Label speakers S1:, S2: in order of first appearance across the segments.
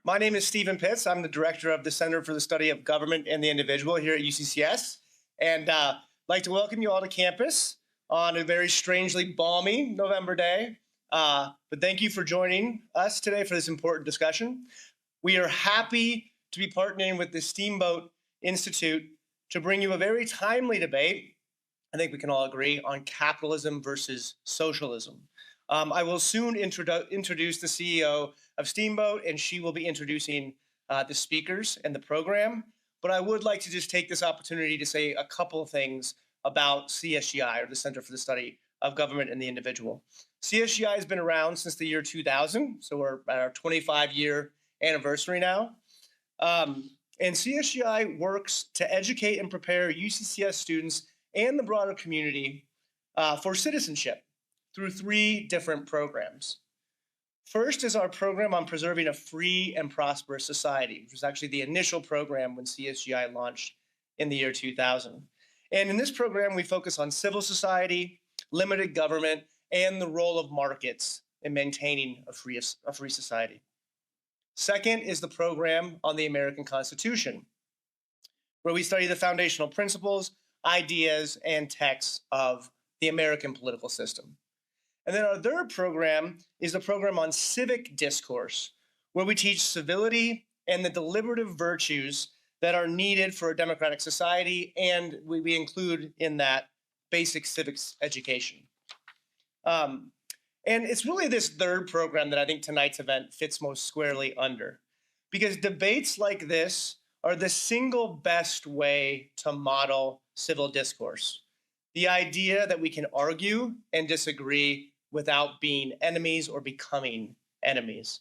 S1: My name is Stephen Pitts. I'm the director of the Center for the Study of Government and the Individual here at UCCS. And I'd like to welcome you all to campus on a very strangely balmy November day. But thank you for joining us today for this important discussion. We are happy to be partnering with the Steamboat Institute to bring you a very timely debate, I think we can all agree, on capitalism versus socialism. I will soon introduce the CEO of Steamboat, and she will be introducing the speakers and the program. But I would like to just take this opportunity to say a couple of things about CSGI, or the Center for the Study of Government and the Individual. CSGI has been around since the year 2000, so we're at our 25-year anniversary now. And CSGI works to educate and prepare UCCS students and the broader community for citizenship through 3 different programs. First is our program on preserving a free and prosperous society, which was actually the initial program when CSGI launched in the year 2000. And in this program, we focus on civil society, limited government, and the role of markets in maintaining a free society. Second is the program on the American Constitution, where we study the foundational principles, ideas, and texts of the American political system. And then our third program is the program on civic discourse, where we teach civility and the deliberative virtues that are needed for a democratic society, and we include in that basic civics education. And it's really this third program that I think tonight's event fits most squarely under, because debates like this are the single best way to model civil discourse. The idea that we can argue and disagree without being enemies or becoming enemies.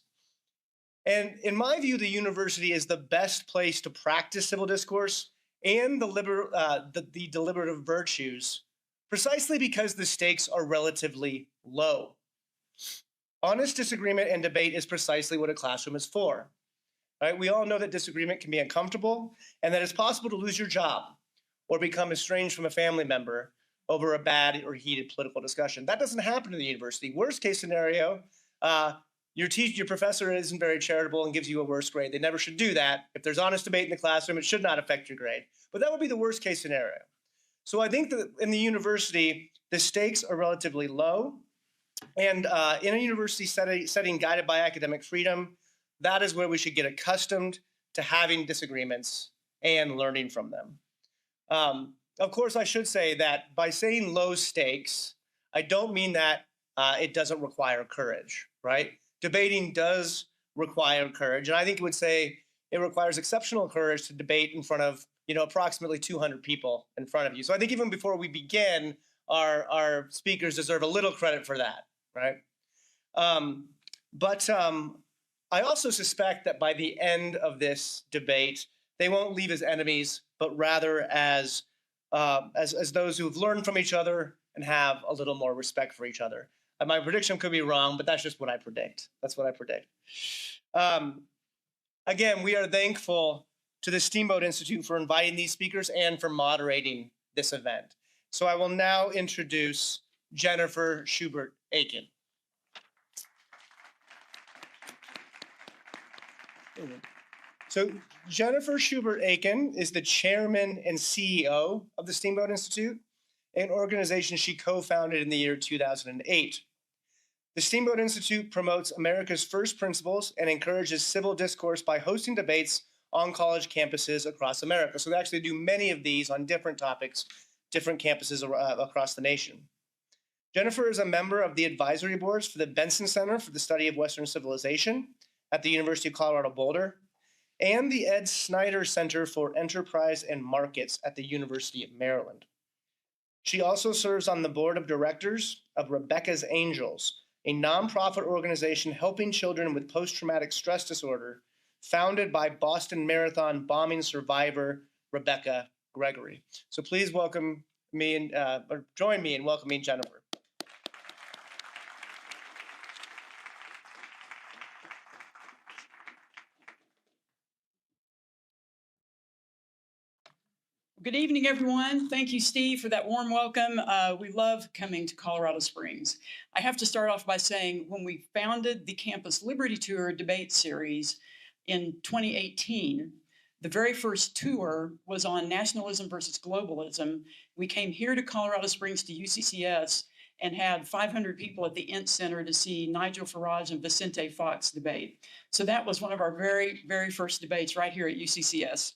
S1: And in my view, the university is the best place to practice civil discourse and the deliberative virtues, precisely because the stakes are relatively low. Honest disagreement and debate is precisely what a classroom is for. Right? We all know that disagreement can be uncomfortable and that it's possible to lose your job or become estranged from a family member over a bad or heated political discussion. That doesn't happen in the university. Worst case scenario, your professor isn't very charitable and gives you a worse grade. They never should do that. If there's honest debate in the classroom, it should not affect your grade. But that would be the worst case scenario. So I think that in the university, the stakes are relatively low. And in a university setting guided by academic freedom, that is where we should get accustomed to having disagreements and learning from them. Of course, I should say that by saying low stakes, I don't mean that it doesn't require courage, right? Debating does require courage. And I think it would say it requires exceptional courage to debate in front of, approximately 200 people in front of you. So I think even before we begin, our speakers deserve a little credit for that, right? But I also suspect that by the end of this debate, they won't leave as enemies, but rather as those who've learned from each other and have a little more respect for each other. My prediction could be wrong, but that's just what I predict. That's what I predict. Again, we are thankful to the Steamboat Institute for inviting these speakers and for moderating this event. So I will now introduce Jennifer Schubert-Aiken. So Jennifer Schubert-Aiken is the chairman and CEO of the Steamboat Institute, an organization she co-founded in the year 2008. The Steamboat Institute promotes America's first principles and encourages civil discourse by hosting debates on college campuses across America. So they actually do many of these on different topics, different campuses across the nation. Jennifer is a member of the advisory boards for the Benson Center for the Study of Western Civilization at the University of Colorado Boulder, and the Ed Snyder Center for Enterprise and Markets at the University of Maryland. She also serves on the board of directors of Rebecca's Angels, a nonprofit organization helping children with post-traumatic stress disorder, founded by Boston Marathon bombing survivor Rebecca Gregory. So please welcome me or join me in welcoming Jennifer.
S2: Good evening, everyone. Thank you, Steve, for that warm welcome. We love coming to Colorado Springs. I have to start off by saying when we founded the Campus Liberty Tour debate series in 2018. The very first tour was on nationalism versus globalism. We came here to Colorado Springs to UCCS and had 500 people at the Ent Center to see Nigel Farage and Vicente Fox debate. So that was one of our very, very first debates right here at UCCS.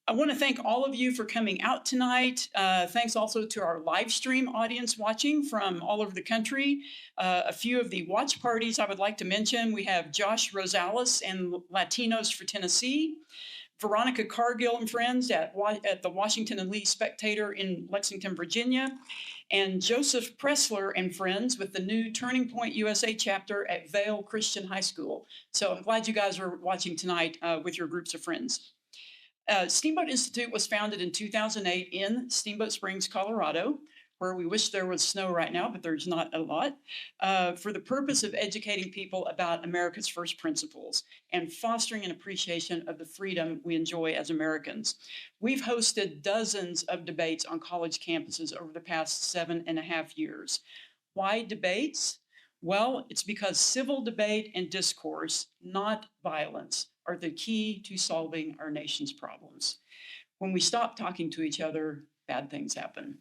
S2: I want to thank all of you for coming out tonight. Thanks also to our live stream audience watching from all over the country. A few of the watch parties I would like to mention. We have Josh Rosales and Latinos for Tennessee, Veronica Cargill and friends at the Washington and Lee Spectator in Lexington, Virginia, and Joseph Pressler and friends with the new Turning Point USA chapter at Vail Christian High School. So I'm glad you guys are watching tonight with your groups of friends. Steamboat Institute was founded in 2008 in Steamboat Springs, Colorado, where we wish there was snow right now, but there's not a lot, for the purpose of educating people about America's first principles and fostering an appreciation of the freedom we enjoy as Americans. We've hosted dozens of debates on college campuses over the past 7.5 years. Why debates? Well, it's because civil debate and discourse, not violence, are the key to solving our nation's problems. When we stop talking to each other, bad things happen.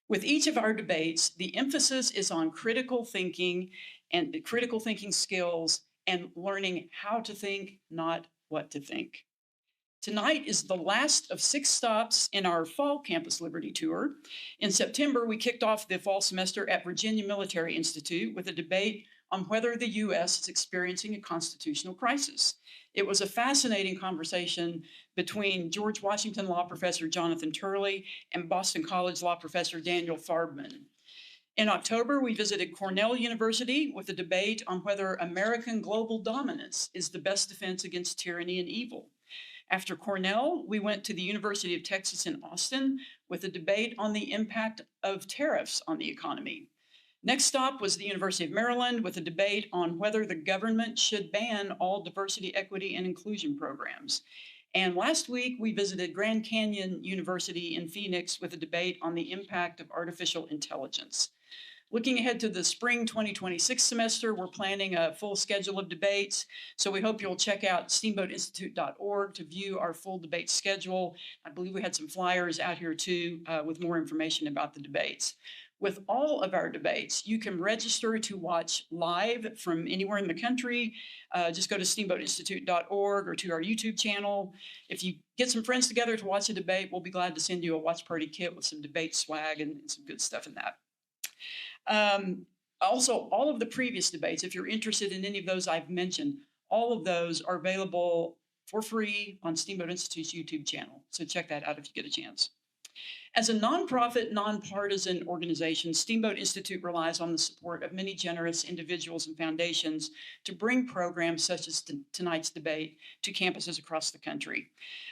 S2: With each of our debates, the emphasis is on critical thinking and critical thinking skills and learning how to think, not what to think. Tonight is the last of 6 stops in our fall Campus Liberty Tour. In September, we kicked off the fall semester at Virginia Military Institute with a debate on whether the U.S. is experiencing a constitutional crisis. It was a fascinating conversation between George Washington law professor Jonathan Turley and Boston College law professor Daniel Farbman. In October, we visited Cornell University with a debate on whether American global dominance is the best defense against tyranny and evil. After Cornell, we went to the University of Texas in Austin with a debate on the impact of tariffs on the economy. Next stop was the University of Maryland with a debate on whether the government should ban all diversity, equity, and inclusion programs. And last week, we visited Grand Canyon University in Phoenix with a debate on the impact of artificial intelligence. Looking ahead to the spring 2026 semester, we're planning a full schedule of debates. So we hope you'll check out steamboatinstitute.org to view our full debate schedule. I believe we had some flyers out here too with more information about the debates. With all of our debates, you can register to watch live from anywhere in the country. Just go to steamboatinstitute.org or to our YouTube channel. If you get some friends together to watch a debate, we'll be glad to send you a watch party kit with some debate swag and some good stuff in that. Also, all of the previous debates, if you're interested in any of those I've mentioned, all of those are available for free on Steamboat Institute's YouTube channel. So check that out if you get a chance. As a nonprofit, nonpartisan organization, Steamboat Institute relies on the support of many generous individuals and foundations to bring programs such as tonight's debate to campuses across the country.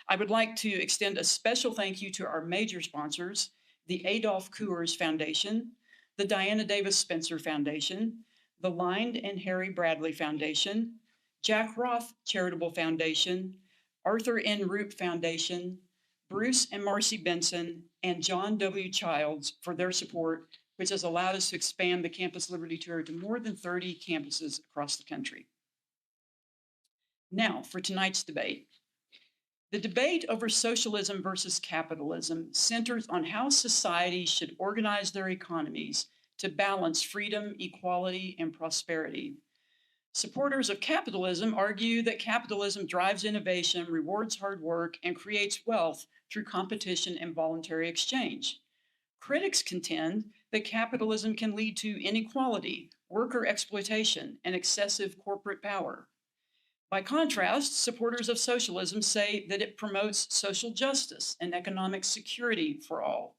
S2: I would like to extend a special thank you to our major sponsors, the Adolph Coors Foundation, the Diana Davis Spencer Foundation, the Lined and Harry Bradley Foundation, Jack Roth Charitable Foundation, Arthur N. Roop Foundation, Bruce and Marcy Benson, and John W. Childs for their support, which has allowed us to expand the Campus Liberty Tour to more than 30 campuses across the country. Now, for tonight's debate. The debate over socialism versus capitalism centers on how societies should organize their economies to balance freedom, equality, and prosperity. Supporters of capitalism argue that capitalism drives innovation, rewards hard work, and creates wealth through competition and voluntary exchange. Critics contend that capitalism can lead to inequality, worker exploitation, and excessive corporate power. By contrast, supporters of socialism say that it promotes social justice and economic security for all.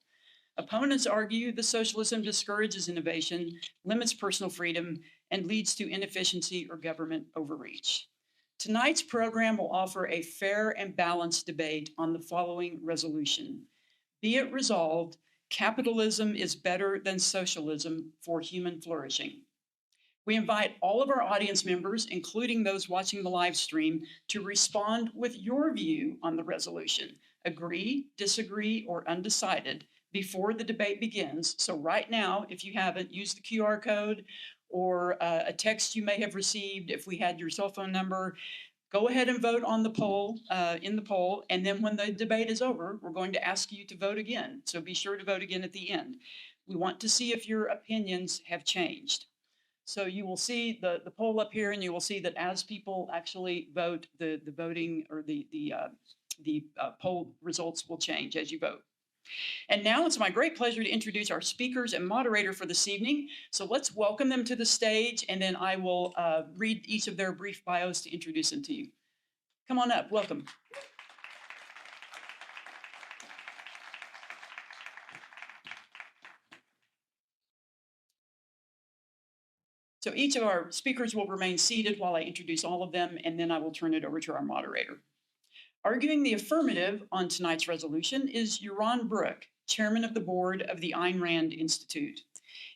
S2: Opponents argue that socialism discourages innovation, limits personal freedom, and leads to inefficiency or government overreach. Tonight's program will offer a fair and balanced debate on the following resolution. Be it resolved, capitalism is better than socialism for human flourishing. We invite all of our audience members, including those watching the live stream, to respond with your view on the resolution. Agree, disagree, or undecided before the debate begins. So right now, if you haven't, use the QR code or a text you may have received if we had your cell phone number. Go ahead and vote on the poll, in the poll, and then when the debate is over, we're going to ask you to vote again. So be sure to vote again at the end. We want to see if your opinions have changed. So you will see the poll up here, and you will see that as people actually vote, the voting or the poll results will change as you vote. And now it's my great pleasure to introduce our speakers and moderator for this evening. So let's welcome them to the stage, and then I will read each of their brief bios to introduce them to you. Come on up, welcome. So each of our speakers will remain seated while I introduce all of them, and then I will turn it over to our moderator. Arguing the affirmative on tonight's resolution is Yaron Brook, chairman of the board of the Ayn Rand Institute.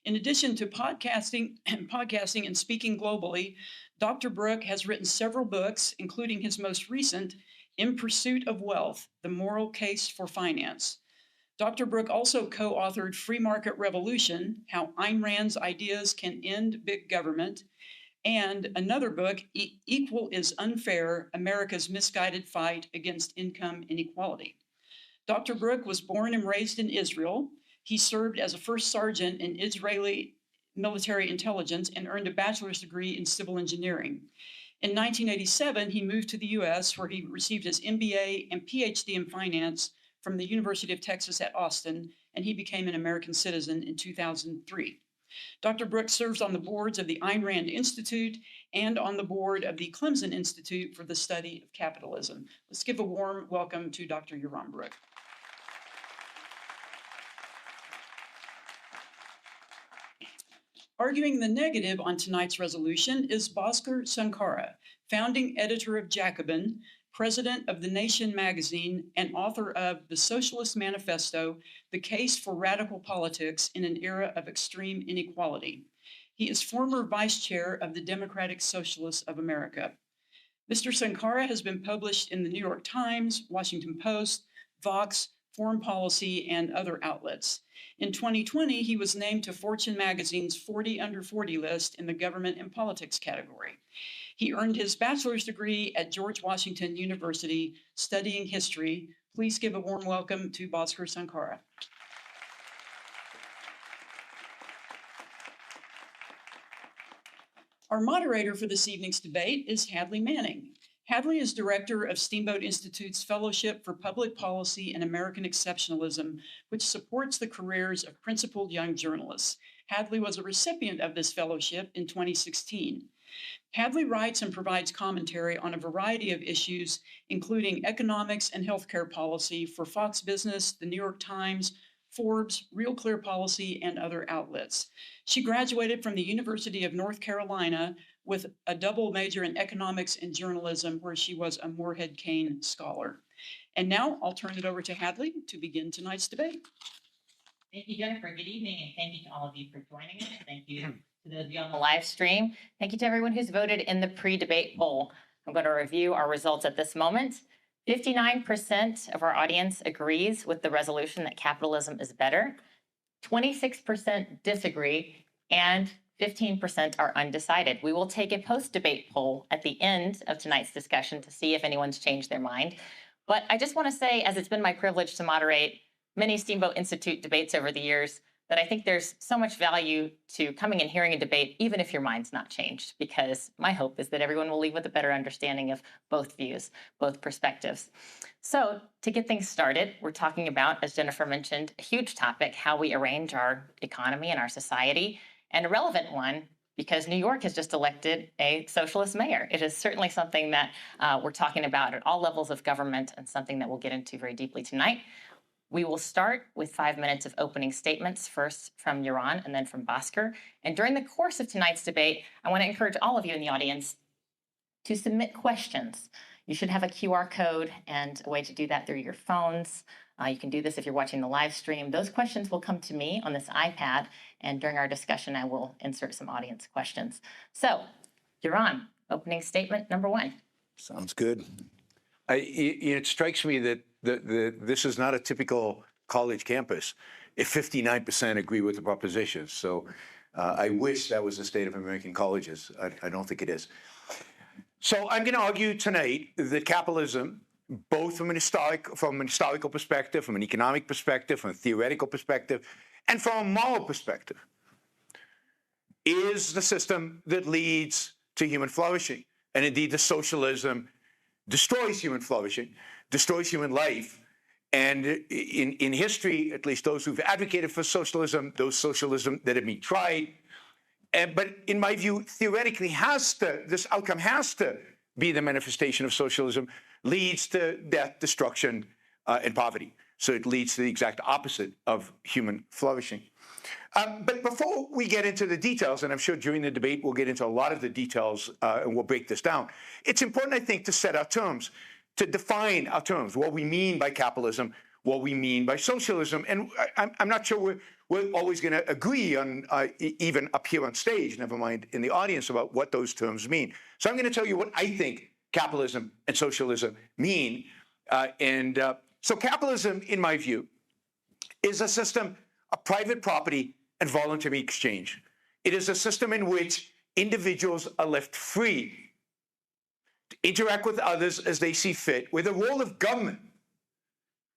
S2: In addition to podcasting and speaking globally, Dr. Brook has written several books, including his most recent, In Pursuit of Wealth, The Moral Case for Finance. Dr. Brook also co-authored Free Market Revolution, How Ayn Rand's Ideas Can End Big Government, and another book, Equal is Unfair, America's Misguided Fight Against Income Inequality. Dr. Brook was born and raised in Israel. He served as a first sergeant in Israeli military intelligence and earned a bachelor's degree in civil engineering. In 1987, he moved to the US, where he received his MBA and PhD in finance from the University of Texas at Austin, and he became an American citizen in 2003. Dr. Brook serves on the boards of the Ayn Rand Institute and on the board of the Clemson Institute for the Study of Capitalism. Let's give a warm welcome to Dr. Yaron Brook. Arguing the negative on tonight's resolution is Bhaskar Sunkara, founding editor of Jacobin, president of The Nation magazine, and author of The Socialist Manifesto, The Case for Radical Politics in an Era of Extreme Inequality. He is former vice chair of the Democratic Socialists of America. Mr. Sunkara has been published in the New York Times, Washington Post, Vox, Foreign Policy, and other outlets. In 2020, he was named to Fortune magazine's 40 Under 40 list in the Government and Politics category. He earned his bachelor's degree at George Washington University, studying history. Please give a warm welcome to Bhaskar Sunkara. Our moderator for this evening's debate is Hadley Manning. Hadley is director of Steamboat Institute's Fellowship for Public Policy and American Exceptionalism, which supports the careers of principled young journalists. Hadley was a recipient of this fellowship in 2016. Hadley writes and provides commentary on a variety of issues, including economics and healthcare policy for Fox Business, the New York Times, Forbes, Real Clear Policy, and other outlets. She graduated from the University of North Carolina with a double major in economics and journalism, where she was a Moorhead Kane Scholar. And now I'll turn it over to Hadley to begin tonight's debate.
S3: Thank you, Jennifer. Good evening, and thank you to all of you for joining us. Thank you to those of you on the live stream. Thank you to everyone who's voted in the pre-debate poll. I'm going to review our results at this moment. 59% of our audience agrees with the resolution that capitalism is better. 26% disagree, and 15% are undecided. We will take a post-debate poll at the end of tonight's discussion to see if anyone's changed their mind. But I just want to say, as it's been my privilege to moderate many Steamboat Institute debates over the years, that I think there's so much value to coming and hearing a debate, even if your mind's not changed, because my hope is that everyone will leave with a better understanding of both views, both perspectives. So to get things started, we're talking about, as Jennifer mentioned, a huge topic, how we arrange our economy and our society, and a relevant one, because New York has just elected a socialist mayor. It is certainly something that we're talking about at all levels of government, and something that we'll get into very deeply tonight. We will start with 5 minutes of opening statements, first from Yaron and then from Bhaskar. And during the course of tonight's debate, I want to encourage all of you in the audience to submit questions. You should have a QR code and a way to do that through your phones. You can do this if you're watching the live stream. Those questions will come to me on this iPad, and during our discussion, I will insert some audience questions. So, Yaron, opening statement number 1.
S4: Sounds good. It strikes me that this is not a typical college campus. If 59% agree with the proposition, so I wish that was the state of American colleges. I don't think it is. So I'm going to argue tonight that capitalism, both from an historical perspective, from an economic perspective, from a theoretical perspective, and from a moral perspective, is the system that leads to human flourishing. And indeed, the socialism destroys human flourishing, destroys human life. And in history, at least those who've advocated for socialism, those socialism that have been tried, but in my view, theoretically this outcome has to be the manifestation of socialism, leads to death, destruction, and poverty. So it leads to the exact opposite of human flourishing. But before we get into the details, and I'm sure during the debate we'll get into a lot of the details and we'll break this down, it's important, I think, to set our terms, to define our terms, what we mean by capitalism, what we mean by socialism. And I'm not sure we're always going to agree on, even up here on stage, never mind in the audience, about what those terms mean. So I'm going to tell you what I think capitalism and socialism mean. So capitalism, in my view, is a system of private property and voluntary exchange. It is a system in which individuals are left free to interact with others as they see fit, where the role of government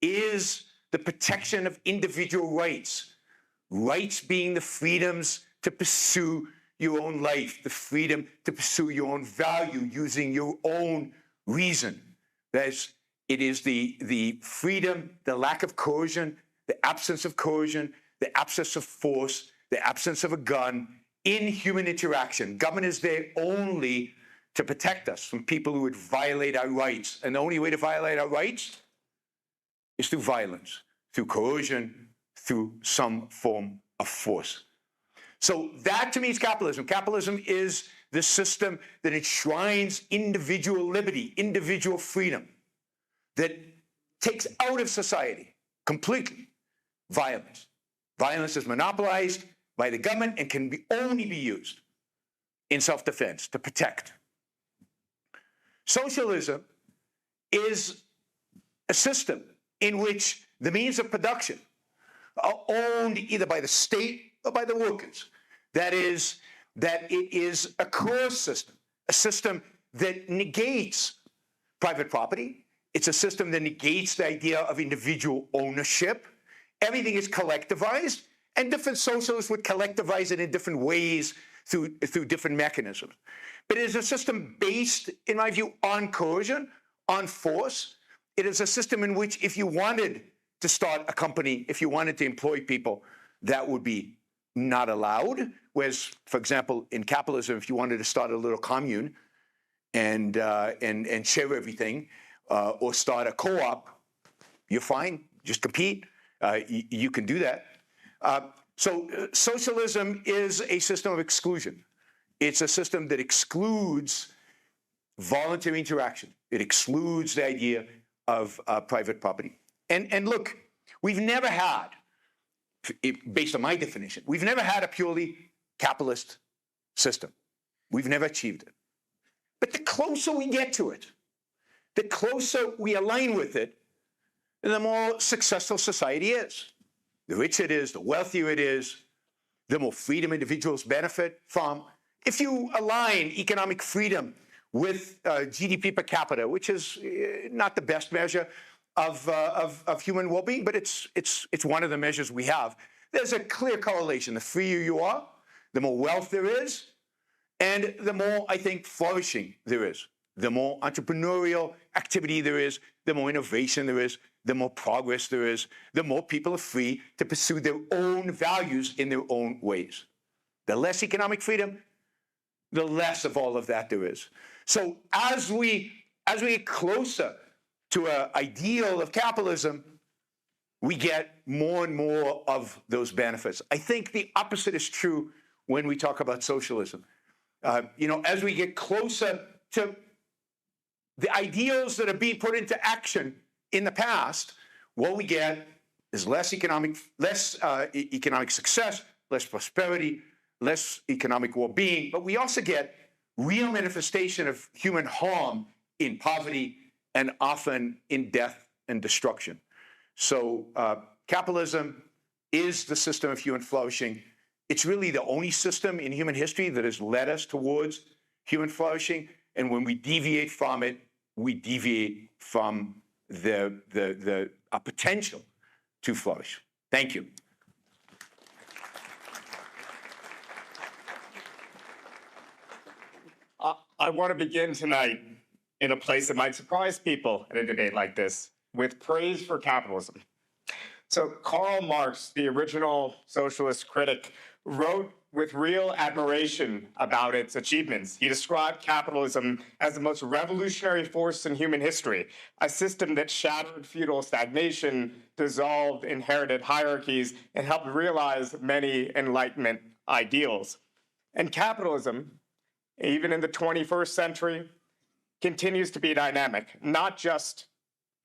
S4: is the protection of individual rights, rights being the freedoms to pursue your own life, the freedom to pursue your own value using your own reason. It is the freedom, the lack of coercion, the absence of coercion, the absence of force, the absence of a gun in human interaction. Government is there only to protect us from people who would violate our rights. And the only way to violate our rights is through violence, through coercion, through some form of force. So that to me is capitalism. Capitalism is the system that enshrines individual liberty, individual freedom, that takes out of society completely violence. Violence is monopolized by the government and can only be used in self-defense to protect. Socialism is a system in which the means of production are owned either by the state or by the workers. That is, that it is a closed system, a system that negates private property. It's a system that negates the idea of individual ownership. Everything is collectivized, and different socialists would collectivize it in different ways through different mechanisms. But it is a system based, in my view, on coercion, on force. It is a system in which if you wanted to start a company, if you wanted to employ people, that would be not allowed. Whereas, for example, in capitalism, if you wanted to start a little commune and share everything, or start a co-op, you're fine. Just compete. You can do that. So socialism is a system of exclusion. It's a system that excludes voluntary interaction. It excludes the idea of private property. And look, we've never had, based on my definition, we've never had a purely capitalist system. We've never achieved it. But the closer we get to it, the closer we align with it, the more successful society is. The richer it is, the wealthier it is, the more freedom individuals benefit from. If you align economic freedom with GDP per capita, which is not the best measure of human well-being, but it's one of the measures we have, there's a clear correlation. The freer you are, the more wealth there is, and the more, I think, flourishing there is. The more entrepreneurial activity there is, the more innovation there is, the more progress there is, the more people are free to pursue their own values in their own ways. The less economic freedom, the less of all of that there is. So as we get closer to an ideal of capitalism, we get more and more of those benefits. I think the opposite is true when we talk about socialism. As we get closer to the ideals that are being put into action in the past, what we get is less economic success, less prosperity, less economic well-being, but we also get real manifestation of human harm in poverty and often in death and destruction. So capitalism is the system of human flourishing. It's really the only system in human history that has led us towards human flourishing. And when we deviate from it, we deviate from the potential to flourish. Thank you.
S5: I want to begin tonight in a place that might surprise people in a debate like this, with praise for capitalism. So Karl Marx, the original socialist critic, wrote with real admiration about its achievements. He described capitalism as the most revolutionary force in human history, a system that shattered feudal stagnation, dissolved inherited hierarchies, and helped realize many Enlightenment ideals. And capitalism, even in the 21st century, continues to be dynamic, not just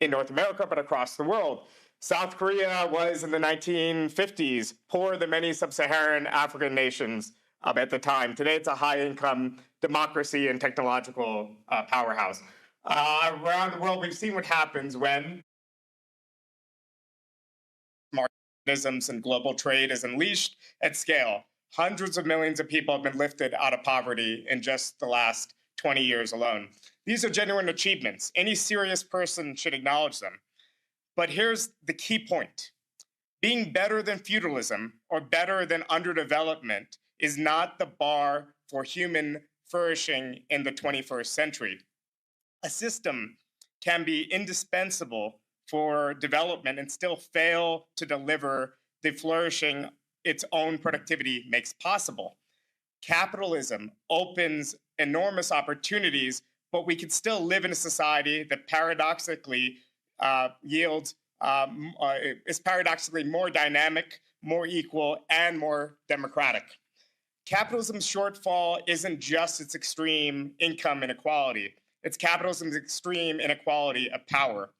S5: in North America, but across the world. South Korea was in the 1950s poorer than many sub-Saharan African nations at the time. Today, it's a high-income democracy and technological powerhouse. Around the world, we've seen what happens when marketisms and global trade is unleashed at scale. Hundreds of millions of people have been lifted out of poverty in just the last 20 years alone. These are genuine achievements. Any serious person should acknowledge them. But here's the key point. Being better than feudalism or better than underdevelopment is not the bar for human flourishing in the 21st century. A system can be indispensable for development and still fail to deliver the flourishing its own productivity makes possible. Capitalism opens enormous opportunities, but we can still live in a society that paradoxically is paradoxically more dynamic, more equal, and more democratic. Capitalism's shortfall isn't just its extreme income inequality. It's capitalism's extreme inequality of power.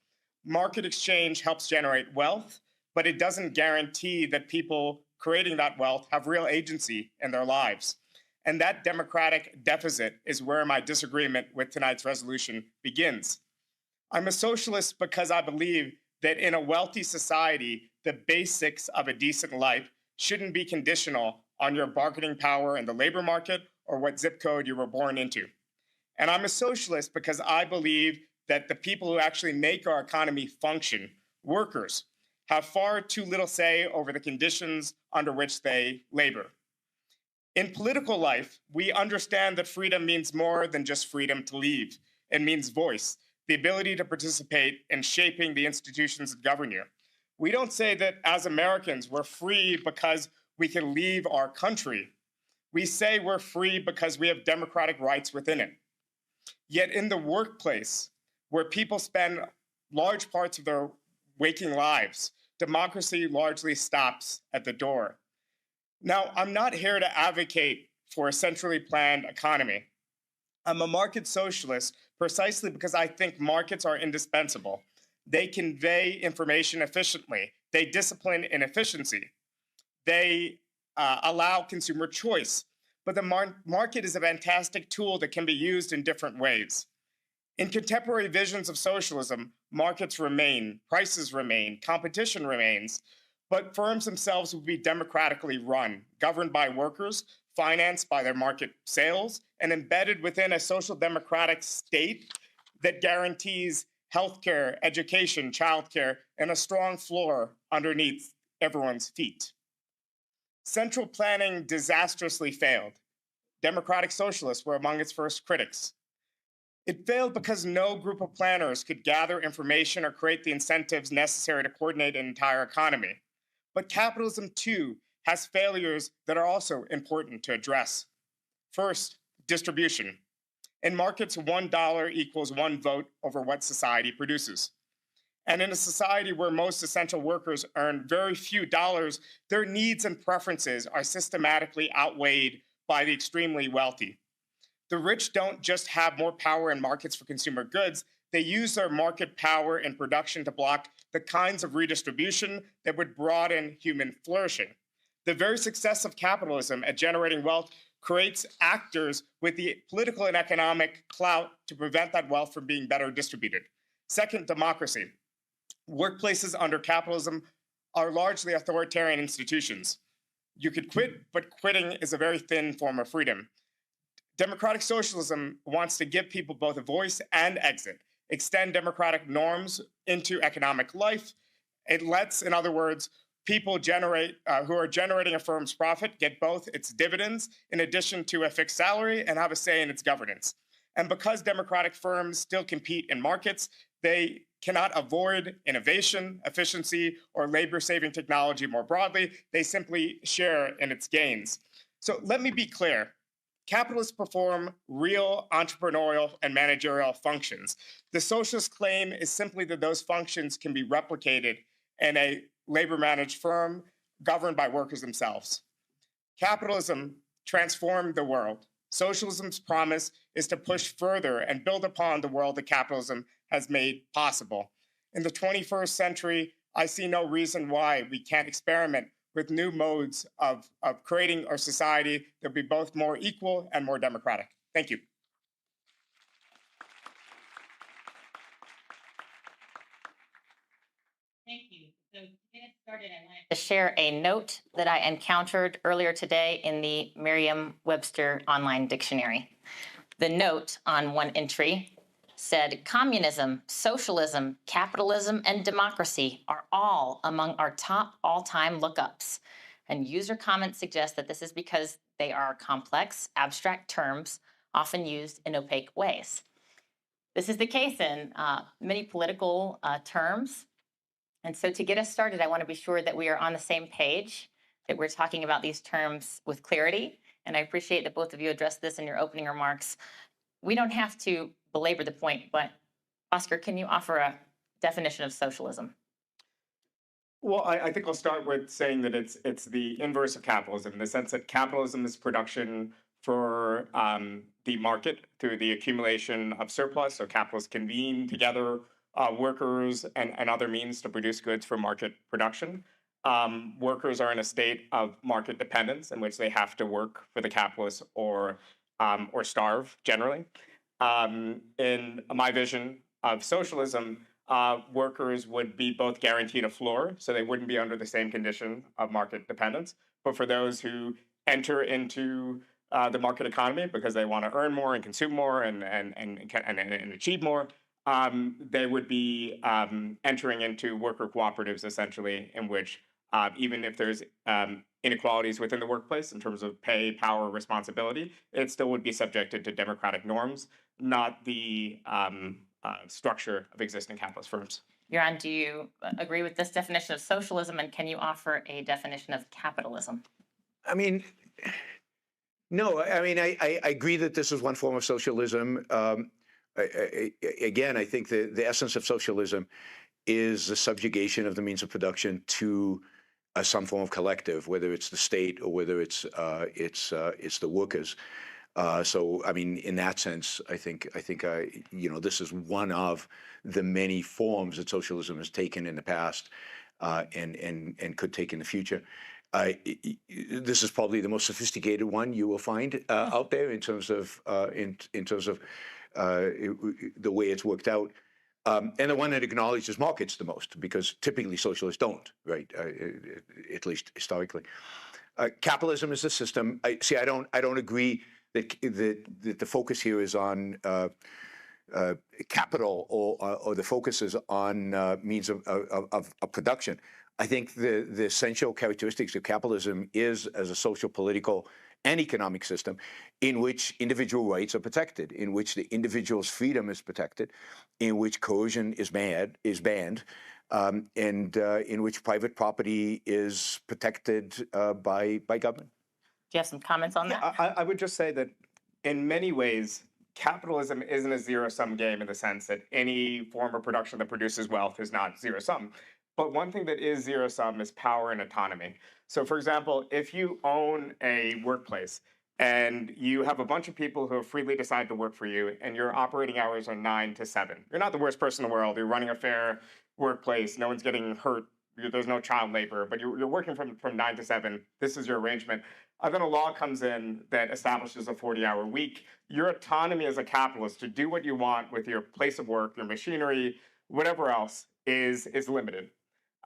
S5: Market exchange helps generate wealth, but it doesn't guarantee that people creating that wealth have real agency in their lives. And that democratic deficit is where my disagreement with tonight's resolution begins. I'm a socialist because I believe that in a wealthy society, the basics of a decent life shouldn't be conditional on your bargaining power in the labor market or what zip code you were born into. And I'm a socialist because I believe that the people who actually make our economy function, workers, have far too little say over the conditions under which they labor. In political life, we understand that freedom means more than just freedom to leave. It means voice, the ability to participate in shaping the institutions that govern you. We don't say that as Americans, we're free because we can leave our country. We say we're free because we have democratic rights within it. Yet in the workplace, where people spend large parts of their waking lives, democracy largely stops at the door. Now, I'm not here to advocate for a centrally planned economy. I'm a market socialist precisely because I think markets are indispensable. They convey information efficiently. They discipline inefficiency. They allow consumer choice. But the market is a fantastic tool that can be used in different ways. In contemporary visions of socialism, markets remain, prices remain, competition remains, but firms themselves will be democratically run, governed by workers, financed by their market sales, and embedded within a social democratic state that guarantees healthcare, education, childcare, and a strong floor underneath everyone's feet. Central planning disastrously failed. Democratic socialists were among its first critics. It failed because no group of planners could gather information or create the incentives necessary to coordinate an entire economy. But capitalism, too, has failures that are also important to address. First, distribution. In markets, $1 equals one vote over what society produces. And in a society where most essential workers earn very few dollars, their needs and preferences are systematically outweighed by the extremely wealthy. The rich don't just have more power in markets for consumer goods, they use their market power in production to block the kinds of redistribution that would broaden human flourishing. The very success of capitalism at generating wealth creates actors with the political and economic clout to prevent that wealth from being better distributed. Second, democracy. Workplaces under capitalism are largely authoritarian institutions. You could quit, but quitting is a very thin form of freedom. Democratic socialism wants to give people both a voice and exit, extend democratic norms into economic life. It lets, in other words, people who are generating a firm's profit get both its dividends in addition to a fixed salary and have a say in its governance. And because democratic firms still compete in markets, they cannot avoid innovation, efficiency, or labor-saving technology more broadly. They simply share in its gains. So let me be clear. Capitalists perform real entrepreneurial and managerial functions. The socialist claim is simply that those functions can be replicated in a labor-managed firm governed by workers themselves. Capitalism transformed the world. Socialism's promise is to push further and build upon the world that capitalism has made possible. In the 21st century, I see no reason why we can't experiment with new modes of creating a society that will be both more equal and more democratic. Thank you.
S3: Thank you. So to get started, I wanted to share a note that I encountered earlier today in the Merriam-Webster online dictionary. The note on one entry said, communism, socialism, capitalism, and democracy are all among our top all-time lookups. And user comments suggest that this is because they are complex, abstract terms, often used in opaque ways. This is the case in many political terms. And so to get us started, I want to be sure that we are on the same page, that we're talking about these terms with clarity. And I appreciate that both of you addressed this in your opening remarks. We don't have to belabor the point, but Bhaskar, can you offer a definition of socialism?
S5: Well, I think I'll start with saying that it's the inverse of capitalism, in the sense that capitalism is production for the market through the accumulation of surplus. So capitalists convene together workers and other means to produce goods for market production. Workers are in a state of market dependence in which they have to work for the capitalists or starve generally. In my vision of socialism, workers would be both guaranteed a floor, so they wouldn't be under the same condition of market dependence. But for those who enter into the market economy because they want to earn more and consume more and achieve more, they would be entering into worker cooperatives, essentially, in which even if there's inequalities within the workplace in terms of pay, power, responsibility, it still would be subjected to democratic norms, not the structure of existing capitalist firms.
S3: Yaron, do you agree with this definition of socialism, and can you offer a definition of capitalism?
S4: I mean, no, I mean, I agree that this is one form of socialism. Again, I think the essence of socialism is the subjugation of the means of production to some form of collective, whether it's the state or whether it's the workers. So, I mean, in that sense, I think this is one of the many forms that socialism has taken in the past and could take in the future. This is probably the most sophisticated one you will find out there in terms of the way it's worked out, and the one that acknowledges markets the most, because typically socialists don't, right? At least historically. Capitalism is a system. I don't agree that the focus here is on capital or the focus is on means of production. I think the essential characteristics of capitalism is as a social, political, and economic system in which individual rights are protected, in which the individual's freedom is protected, in which coercion is banned, and in which private property is protected by government.
S3: Do you have some comments on that?
S5: I would just say that in many ways, capitalism isn't a zero-sum game in the sense that any form of production that produces wealth is not zero-sum. But one thing that is zero-sum is power and autonomy. So, for example, if you own a workplace and you have a bunch of people who have freely decided to work for you and your operating hours are 9 to 7, you're not the worst person in the world. You're running a fair workplace. No one's getting hurt. There's no child labor, but you're working from 9 to 7. This is your arrangement. Then a law comes in that establishes a 40-hour week. Your autonomy as a capitalist to do what you want with your place of work, your machinery, whatever else is limited.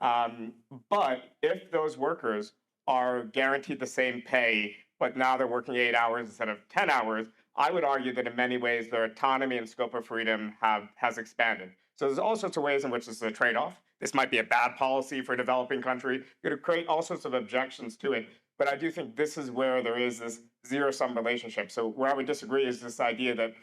S5: But if those workers are guaranteed the same pay, but now they're working 8 hours instead of 10 hours, I would argue that in many ways their autonomy and scope of freedom has expanded. So there's all sorts of ways in which this is a trade-off. This might be a bad policy for a developing country. You're going to create all sorts of objections to it. But I do think this is where there is this zero-sum relationship. So where I would disagree is this idea that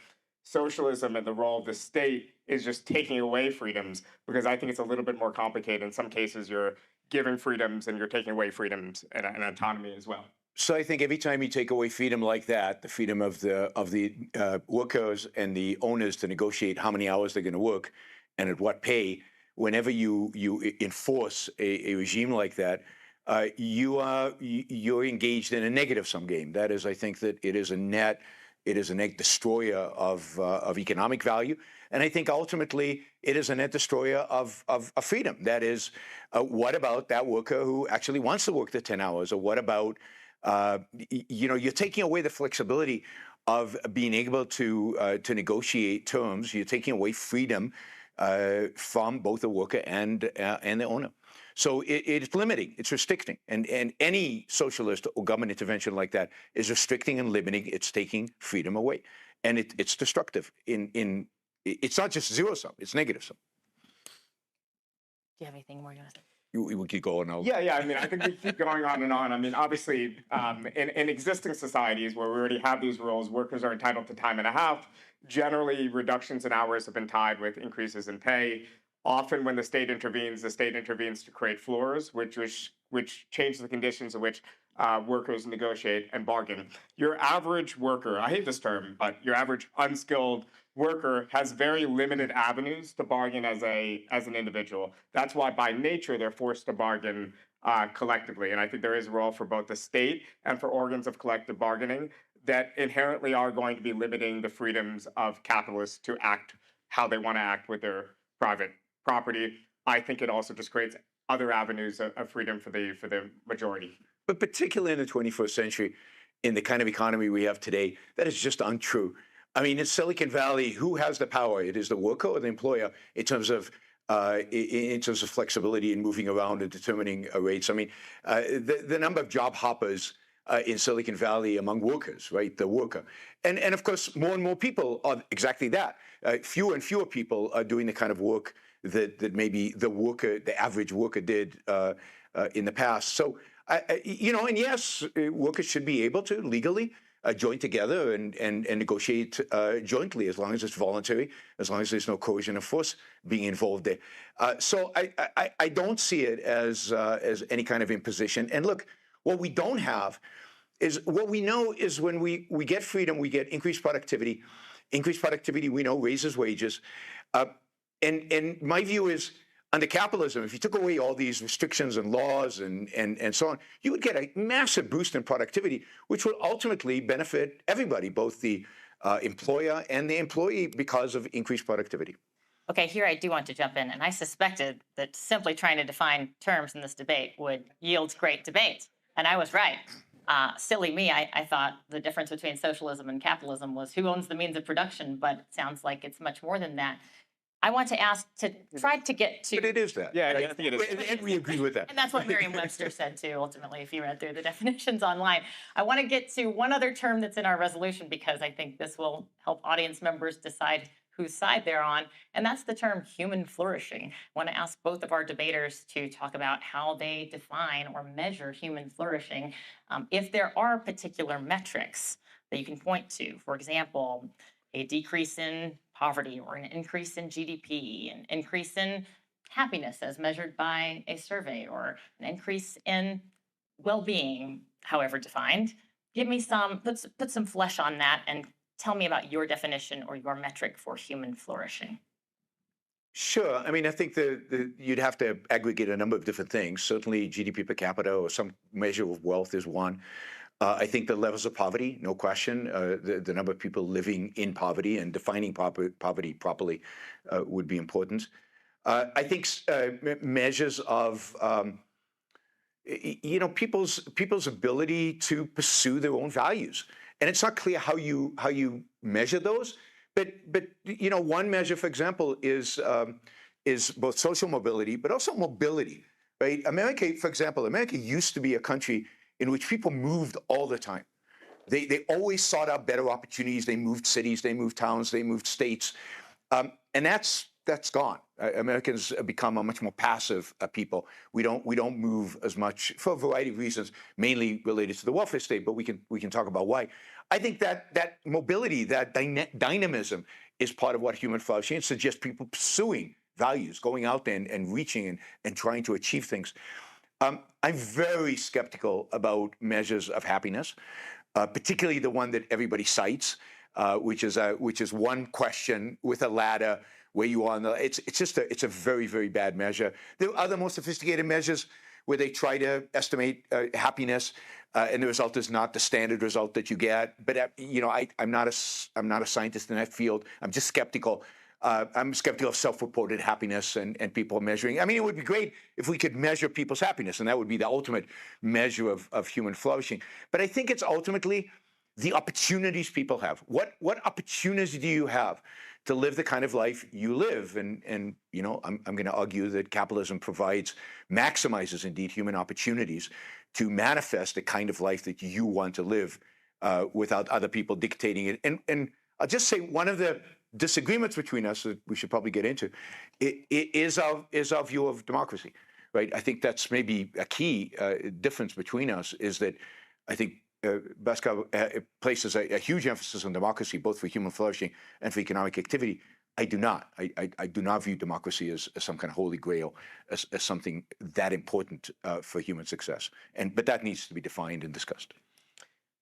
S5: socialism and the role of the state is just taking away freedoms, because I think it's a little bit more complicated. In some cases, you're giving freedoms and you're taking away freedoms and autonomy as well.
S4: So I think every time you take away freedom like that, the freedom of the workers and the owners to negotiate how many hours they're going to work and at what pay, whenever you enforce a regime like that, you're engaged in a negative sum game. That is, I think that it is a net destroyer of economic value, and I think ultimately it is a net destroyer of freedom. That is, what about that worker who actually wants to work the 10 hours, or what about you're taking away the flexibility of being able to negotiate terms. You're taking away freedom from both the worker and the owner. So it's limiting, it's restricting, and any socialist or government intervention like that is restricting and limiting. It's taking freedom away, and it's destructive. It's not just zero sum; it's negative sum.
S3: Do you have anything more you want to say?
S4: We keep going.
S5: Yeah. I mean, I think we keep going on and on. I mean, obviously, in existing societies where we already have these rules, workers are entitled to time and a half. Generally, reductions in hours have been tied with increases in pay. Often, when the state intervenes to create floors, which change the conditions in which workers negotiate and bargain. Your average worker, I hate this term, but your average unskilled worker has very limited avenues to bargain as an individual. That's why, by nature, they're forced to bargain collectively. And I think there is a role for both the state and for organs of collective bargaining that inherently are going to be limiting the freedoms of capitalists to act how they want to act with their private property. I think it also just creates other avenues of freedom for the majority.
S4: But particularly in the 21st century, in the kind of economy we have today, that is just untrue. I mean, in Silicon Valley, who has the power? It is the worker or the employer in terms of flexibility in moving around and determining rates. I mean, the number of job hoppers in Silicon Valley among workers, right? The worker, and of course, more and more people are exactly that. Fewer and fewer people are doing the kind of work that maybe the average worker did in the past. So, and yes, workers should be able to legally join together and negotiate jointly, as long as it's voluntary, as long as there's no coercion of force being involved there. So I don't see it as any kind of imposition. And look, what we don't have is, what we know is, when we get freedom, we get increased productivity. Increased productivity, we know, raises wages. And my view is, under capitalism, if you took away all these restrictions and laws and so on, you would get a massive boost in productivity, which would ultimately benefit everybody, both the employer and the employee, because of increased productivity.
S3: Okay, here I do want to jump in, and I suspected that simply trying to define terms in this debate would yield great debate, and I was right. Silly me, I thought the difference between socialism and capitalism was who owns the means of production, but it sounds like it's much more than that. I want to ask, to try to get to...
S4: But it is that.
S5: Yeah, I think it is.
S4: And we agree with that.
S3: And that's what Merriam-Webster said too, ultimately, if you read through the definitions online. I want to get to one other term that's in our resolution, because I think this will help audience members decide whose side they're on, and that's the term human flourishing. I want to ask both of our debaters to talk about how they define or measure human flourishing. If there are particular metrics that you can point to, for example, a decrease in poverty, or an increase in GDP, an increase in happiness as measured by a survey, or an increase in well-being, however defined. Give me put some flesh on that and tell me about your definition or your metric for human flourishing.
S4: Sure. I mean, I think you'd have to aggregate a number of different things. Certainly GDP per capita or some measure of wealth is one. I think the levels of poverty, no question, the number of people living in poverty and defining poverty properly would be important. I think measures of people's ability to pursue their own values, and it's not clear how you measure those. But one measure, for example, is both social mobility, but also mobility. right? America, for example, America used to be a country in which people moved all the time. They always sought out better opportunities. They moved cities, they moved towns, they moved states, and that's gone. Americans have become a much more passive people. We don't move as much for a variety of reasons, mainly related to the welfare state. But we can talk about why. I think that mobility, that dynamism, is part of what human flourishing is. It's just people pursuing values, going out there and reaching and trying to achieve things. I'm very skeptical about measures of happiness, particularly the one that everybody cites, which is one question with a ladder where you are. It's a very, very bad measure. There are other more sophisticated measures where they try to estimate happiness, and the result is not the standard result that you get. But I'm not a scientist in that field. I'm just skeptical. I'm skeptical of self-reported happiness and people measuring. I mean, it would be great if we could measure people's happiness, and that would be the ultimate measure of human flourishing. But I think it's ultimately the opportunities people have. What opportunities do you have to live the kind of life you live? And I'm going to argue that capitalism maximizes indeed human opportunities to manifest the kind of life that you want to live without other people dictating it. And I'll just say one of the disagreements between us that we should probably get into is our view of democracy, right? I think that's maybe a key difference between us, is that I think Bhaskar places a huge emphasis on democracy, both for human flourishing and for economic activity. I do not. I do not view democracy as some kind of holy grail, as something that important for human success. But that needs to be defined and discussed.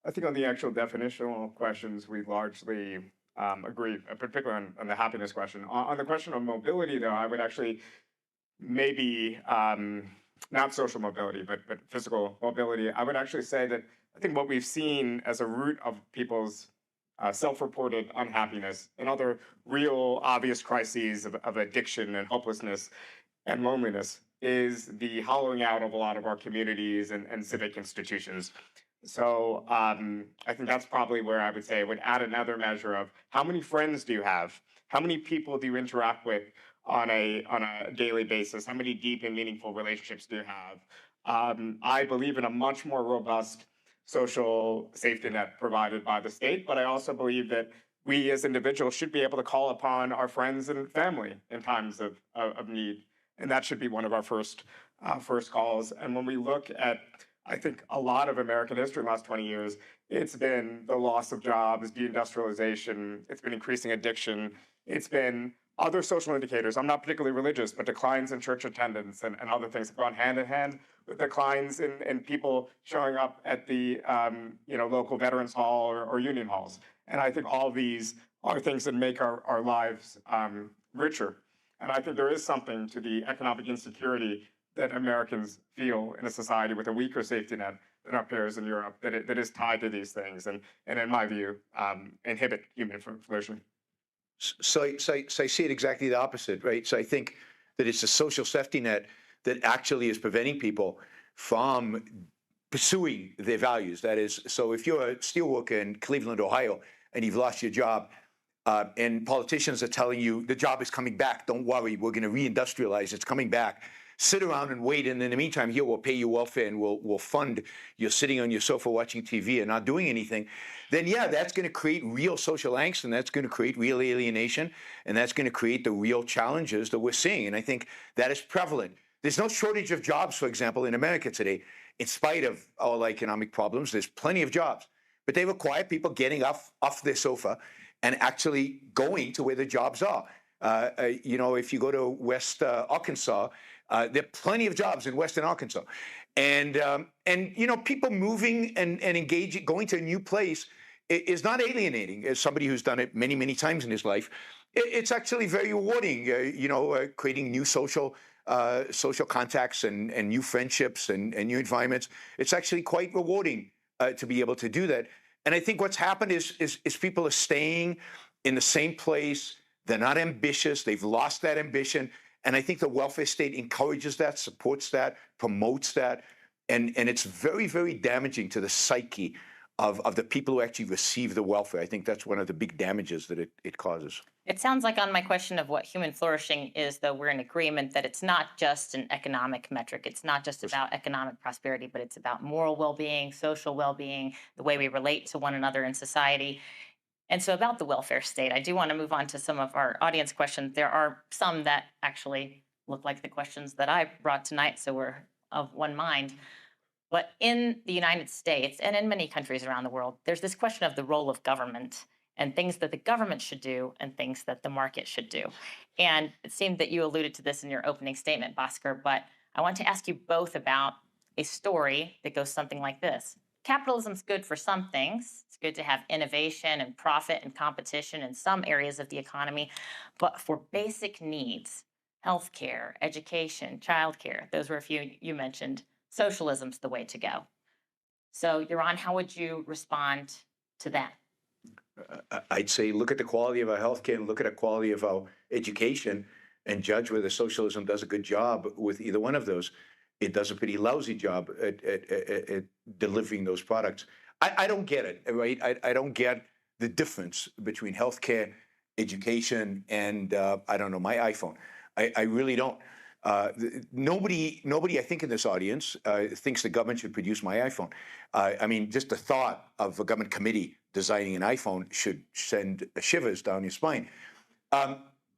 S5: I think on the actual definitional questions, we largely agree, particularly on the happiness question. On the question of mobility, though, I would actually maybe not social mobility, but physical mobility. I would actually say that I think what we've seen as a root of people's self-reported unhappiness and other real obvious crises of addiction and hopelessness and loneliness is the hollowing out of a lot of our communities and civic institutions. So I think that's probably where I would say I would add another measure of how many friends do you have? How many people do you interact with on a daily basis? How many deep and meaningful relationships do you have? I believe in a much more robust social safety net provided by the state, but I also believe that we as individuals should be able to call upon our friends and family in times of need, and that should be one of our first calls. And when we look at, I think, a lot of American history in the last 20 years, it's been the loss of jobs, deindustrialization, it's been increasing addiction, it's been other social indicators. I'm not particularly religious, but declines in church attendance and other things have gone hand in hand with declines in people showing up at the local veterans hall or union halls. And I think all these are things that make our lives richer. And I think there is something to the economic insecurity that Americans feel in a society with a weaker safety net than our peers in Europe that is tied to these things and in my view, inhibit human flourishing.
S4: So I see it exactly the opposite, right? So I think that it's a social safety net that actually is preventing people from pursuing their values. That is, so if you're a steelworker in Cleveland, Ohio, and you've lost your job, and politicians are telling you the job is coming back, don't worry, we're going to reindustrialize, it's coming back. Sit around and wait, and in the meantime, here we'll pay you welfare and we'll fund you sitting on your sofa watching TV and not doing anything. Then yeah, that's going to create real social angst, and that's going to create real alienation, and that's going to create the real challenges that we're seeing. And I think that is prevalent. There's no shortage of jobs, for example, in America today. In spite of all economic problems, there's plenty of jobs, but they require people getting off their sofa and actually going to where the jobs are. If you go to West Arkansas, there are plenty of jobs in Western Arkansas, and people moving and engaging, going to a new place is not alienating. As somebody who's done it many, many times in his life, it's actually very rewarding. Creating new social contacts and new friendships and new environments. It's actually quite rewarding to be able to do that. And I think what's happened is people are staying in the same place. They're not ambitious. They've lost that ambition. And I think the welfare state encourages that, supports that, promotes that. And it's very, very damaging to the psyche of the people who actually receive the welfare. I think that's one of the big damages that it causes.
S3: It sounds like on my question of what human flourishing is, though, we're in agreement that it's not just an economic metric. It's not just about economic prosperity, but it's about moral well-being, social well-being, the way we relate to one another in society. And so about the welfare state, I do want to move on to some of our audience questions. There are some that actually look like the questions that I brought tonight, so we're of one mind. But in the United States and in many countries around the world, there's this question of the role of government and things that the government should do and things that the market should do. And it seemed that you alluded to this in your opening statement, Bhaskar, but I want to ask you both about a story that goes something like this. Capitalism's good for some things. It's good to have innovation and profit and competition in some areas of the economy, but for basic needs, healthcare, education, childcare, those were a few you mentioned, socialism's the way to go. So, Yaron, how would you respond to that?
S4: I'd say look at the quality of our healthcare and look at the quality of our education and judge whether socialism does a good job with either one of those. It does a pretty lousy job at delivering those products. I don't get it, right? I don't get the difference between healthcare, education, and I don't know, my iPhone. I really don't. Nobody, I think, in this audience thinks the government should produce my iPhone. I mean, just the thought of a government committee designing an iPhone should send shivers down your spine.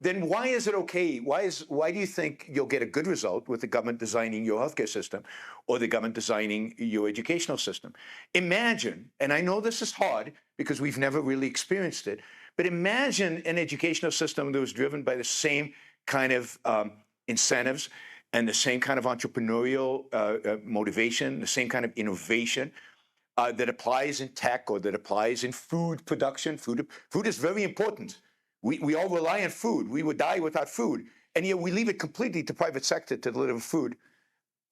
S4: Then why is it okay? Why do you think you'll get a good result with the government designing your healthcare system or the government designing your educational system? Imagine, and I know this is hard because we've never really experienced it, but imagine an educational system that was driven by the same kind of incentives and the same kind of entrepreneurial motivation, the same kind of innovation that applies in tech or that applies in food production. Food is very important. We all rely on food. We would die without food. And yet we leave it completely to private sector to deliver food.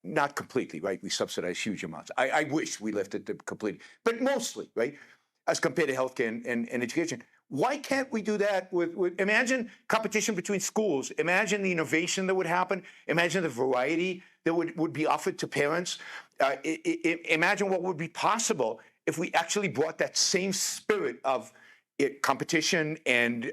S4: Not completely, right? We subsidize huge amounts. I wish we left it to completely, but mostly, right? As compared to healthcare and education. Why can't we do that with imagine competition between schools. Imagine the innovation that would happen. Imagine the variety that would be offered to parents. Imagine what would be possible if we actually brought that same spirit of competition and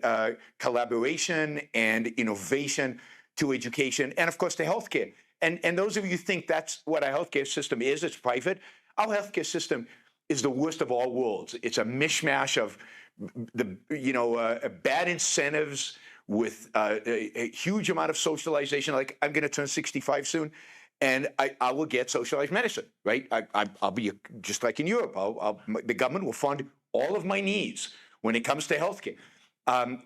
S4: collaboration and innovation to education and, of course, to healthcare. And those of you who think that's what our healthcare system is, it's private. Our healthcare system is the worst of all worlds. It's a mishmash of bad incentives with a huge amount of socialization. Like, I'm going to turn 65 soon, and I will get socialized medicine, right? I'll be just like in Europe. The government will fund all of my needs when it comes to healthcare. But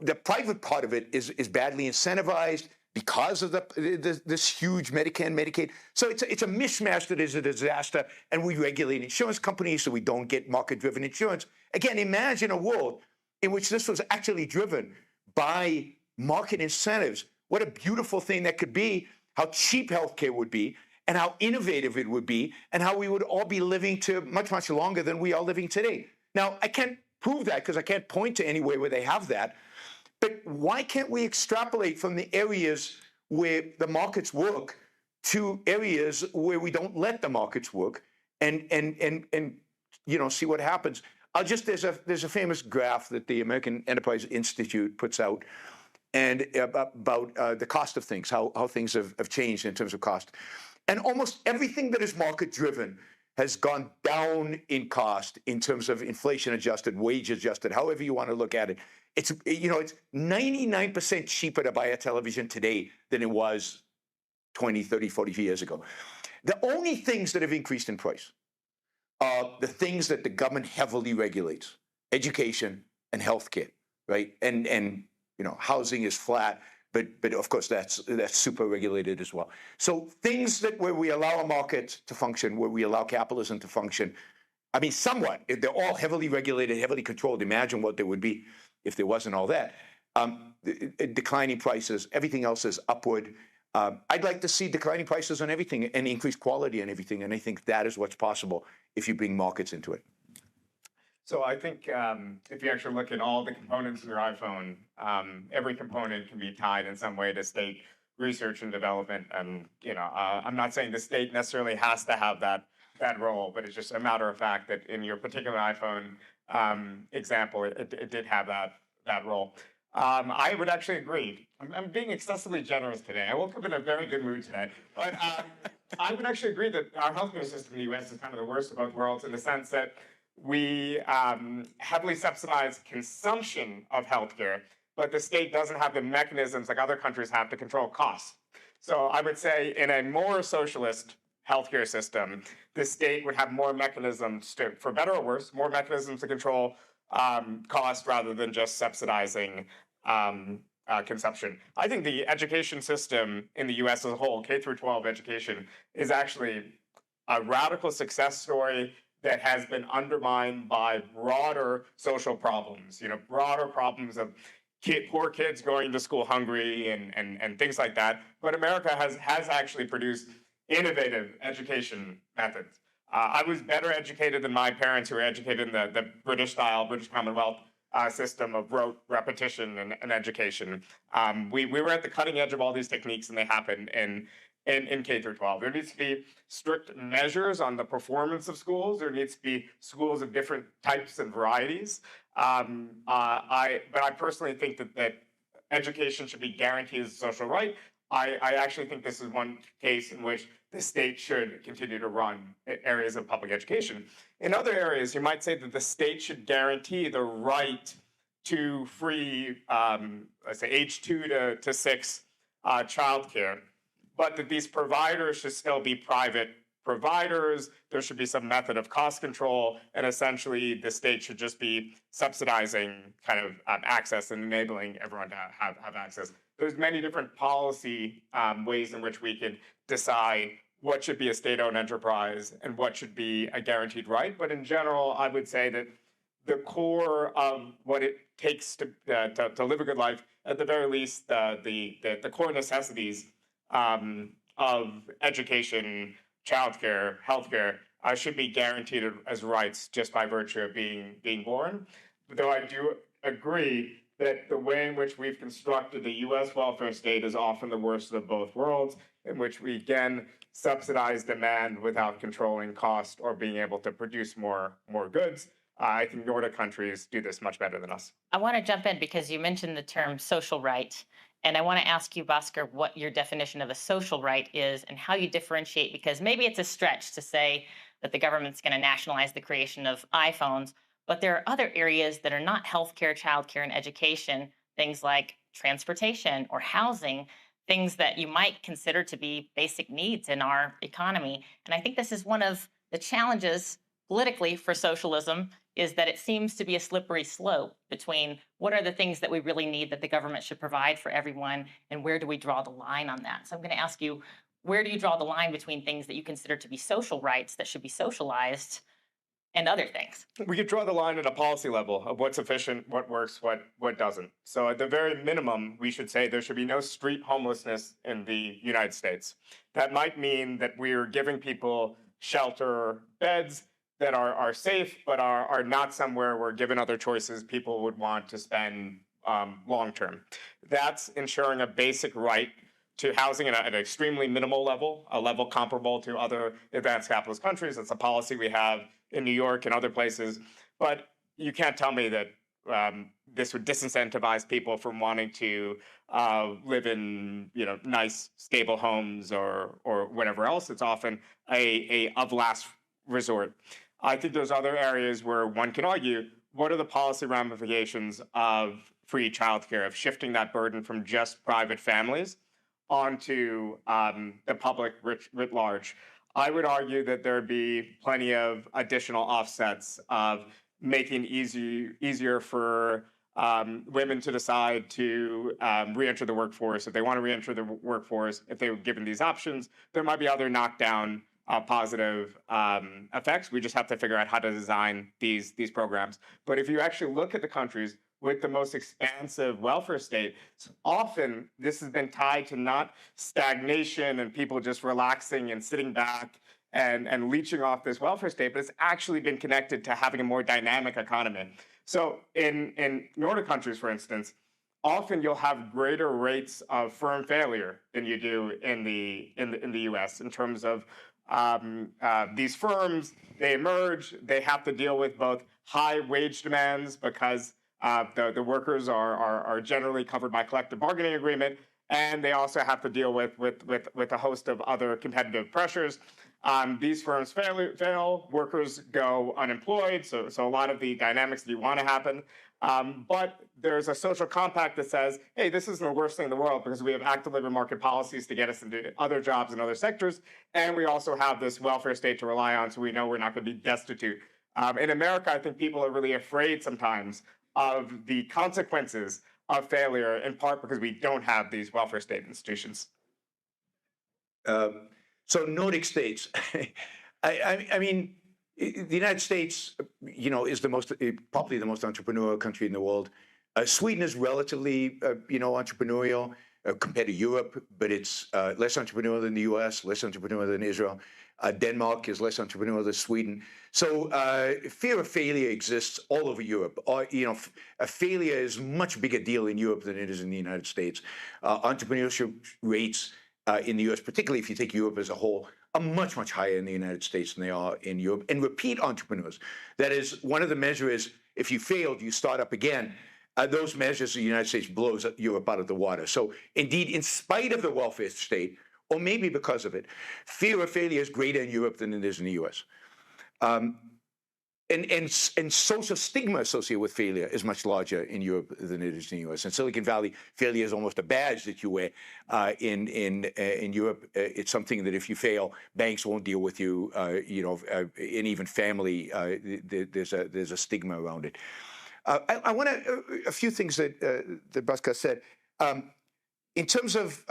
S4: the private part of it is badly incentivized because of this huge Medicare and Medicaid. So it's a mishmash that is a disaster, and we regulate insurance companies so we don't get market-driven insurance. Again, imagine a world in which this was actually driven by market incentives. What a beautiful thing that could be, how cheap healthcare would be, and how innovative it would be, and how we would all be living to much, much longer than we are living today. Now, I can't prove that because I can't point to anywhere where they have that. But why can't we extrapolate from the areas where the markets work to areas where we don't let the markets work and see what happens? There's a famous graph that the American Enterprise Institute puts out and about the cost of things, how things have changed in terms of cost. And almost everything that is market driven has gone down in cost in terms of inflation adjusted, wage adjusted, however you want to look at it. It's 99% cheaper to buy a television today than it was 20, 30, 40 years ago. The only things that have increased in price are the things that the government heavily regulates: education and healthcare, right? And housing is flat, but of course that's super regulated as well. So things where we allow a market to function, where we allow capitalism to function, I mean, somewhat, if they're all heavily regulated, heavily controlled, imagine what there would be if there wasn't all that. Declining prices, everything else is upward. I'd like to see declining prices on everything and increased quality on everything, and I think that is what's possible if you bring markets into it.
S5: So I think if you actually look at all the components of your iPhone, every component can be tied in some way to state research and development. And I'm not saying the state necessarily has to have that that role, but it's just a matter of fact that in your particular iPhone example, it did have that role. I would actually agree. I'm being excessively generous today. I woke up in a very good mood today. But I would actually agree that our healthcare system in the US is kind of the worst of both worlds in the sense that we heavily subsidize consumption of healthcare, but the state doesn't have the mechanisms like other countries have to control costs. So I would say in a more socialist healthcare system, the state would have more mechanisms to, for better or worse, more mechanisms to control cost rather than just subsidizing consumption. I think the education system in the US as a whole, K through 12 education, is actually a radical success story that has been undermined by broader social problems, broader problems of poor kids going to school hungry and things like that. But America has actually produced innovative education methods. I was better educated than my parents, who were educated in the British Commonwealth system of rote repetition and education. We were at the cutting edge of all these techniques, and they happen in K through 12. There needs to be strict measures on the performance of schools. There needs to be schools of different types and varieties. But I personally think that education should be guaranteed as a social right. I actually think this is one case in which the state should continue to run areas of public education. In other areas, you might say that the state should guarantee the right to free, let's say, age 2 to 6 childcare, but that these providers should still be private providers. There should be some method of cost control, and essentially the state should just be subsidizing kind of access and enabling everyone to have access. There's many different policy ways in which we could decide what should be a state-owned enterprise and what should be a guaranteed right. But in general, I would say that the core of what it takes to live a good life, at the very least, the core necessities of education, childcare, healthcare, should be guaranteed as rights just by virtue of being born. Though I do agree that the way in which we've constructed the U.S. welfare state is often the worst of both worlds, in which we again subsidize demand without controlling cost or being able to produce more goods. I think Nordic countries do this much better than us.
S3: I want to jump in because you mentioned the term social right. And I want to ask you, Bhaskar, what your definition of a social right is and how you differentiate, because maybe it's a stretch to say that the government's going to nationalize the creation of iPhones, but there are other areas that are not healthcare, childcare, and education, things like transportation or housing, things that you might consider to be basic needs in our economy. And I think this is one of the challenges politically for socialism, is that it seems to be a slippery slope between what are the things that we really need that the government should provide for everyone, and where do we draw the line on that? So I'm going to ask you, where do you draw the line between things that you consider to be social rights that should be socialized and other things?
S5: We could draw the line at a policy level of what's efficient, what works, what doesn't. So at the very minimum, we should say there should be no street homelessness in the United States. That might mean that we're giving people shelter beds that are safe, but are not somewhere where, given other choices, people would want to spend long term. That's ensuring a basic right to housing at an extremely minimal level, a level comparable to other advanced capitalist countries. That's a policy we have in New York and other places. But you can't tell me that this would disincentivize people from wanting to live in nice, stable homes or whatever else. It's often a of last resort. I think there's other areas where one can argue, what are the policy ramifications of free childcare, of shifting that burden from just private families onto the public writ large? I would argue that there'd be plenty of additional offsets of making easier for women to decide to re-enter the workforce. If they want to re-enter the workforce, if they were given these options, there might be other knockdown positive effects. We just have to figure out how to design these programs. But if you actually look at the countries with the most expansive welfare state, often this has been tied to not stagnation and people just relaxing and sitting back and leeching off this welfare state, but it's actually been connected to having a more dynamic economy. So in Nordic countries, for instance, often you'll have greater rates of firm failure than you do in the US in terms of these firms, they emerge, they have to deal with both high wage demands because the workers are generally covered by collective bargaining agreement, and they also have to deal with a host of other competitive pressures. These firms fail, workers go unemployed, so a lot of the dynamics that you want to happen. But there's a social compact that says, hey, this isn't the worst thing in the world because we have active labor market policies to get us into other jobs in other sectors, and we also have this welfare state to rely on, so we know we're not going to be destitute. In America, I think people are really afraid sometimes of the consequences of failure, in part because we don't have these welfare state institutions.
S4: So Nordic states, I mean, the United States, you know, is probably the most entrepreneurial country in the world. Sweden is relatively, entrepreneurial compared to Europe, but it's less entrepreneurial than the U.S., less entrepreneurial than Israel. Denmark is less entrepreneurial than Sweden. So fear of failure exists all over Europe. A failure is a much bigger deal in Europe than it is in the United States. Entrepreneurship rates in the U.S., particularly if you take Europe as a whole, are much, much higher in the United States than they are in Europe. And repeat entrepreneurs, that is, one of the measures is if you failed, you start up again. Those measures, the United States blows Europe out of the water. So indeed, in spite of the welfare state, or maybe because of it, fear of failure is greater in Europe than it is in the U.S. And social stigma associated with failure is much larger in Europe than it is in the U.S. In Silicon Valley, failure is almost a badge that you wear. In Europe, it's something that if you fail, banks won't deal with you. And even family, there's a stigma around it. I want a few things that Bhaskar said. In terms of,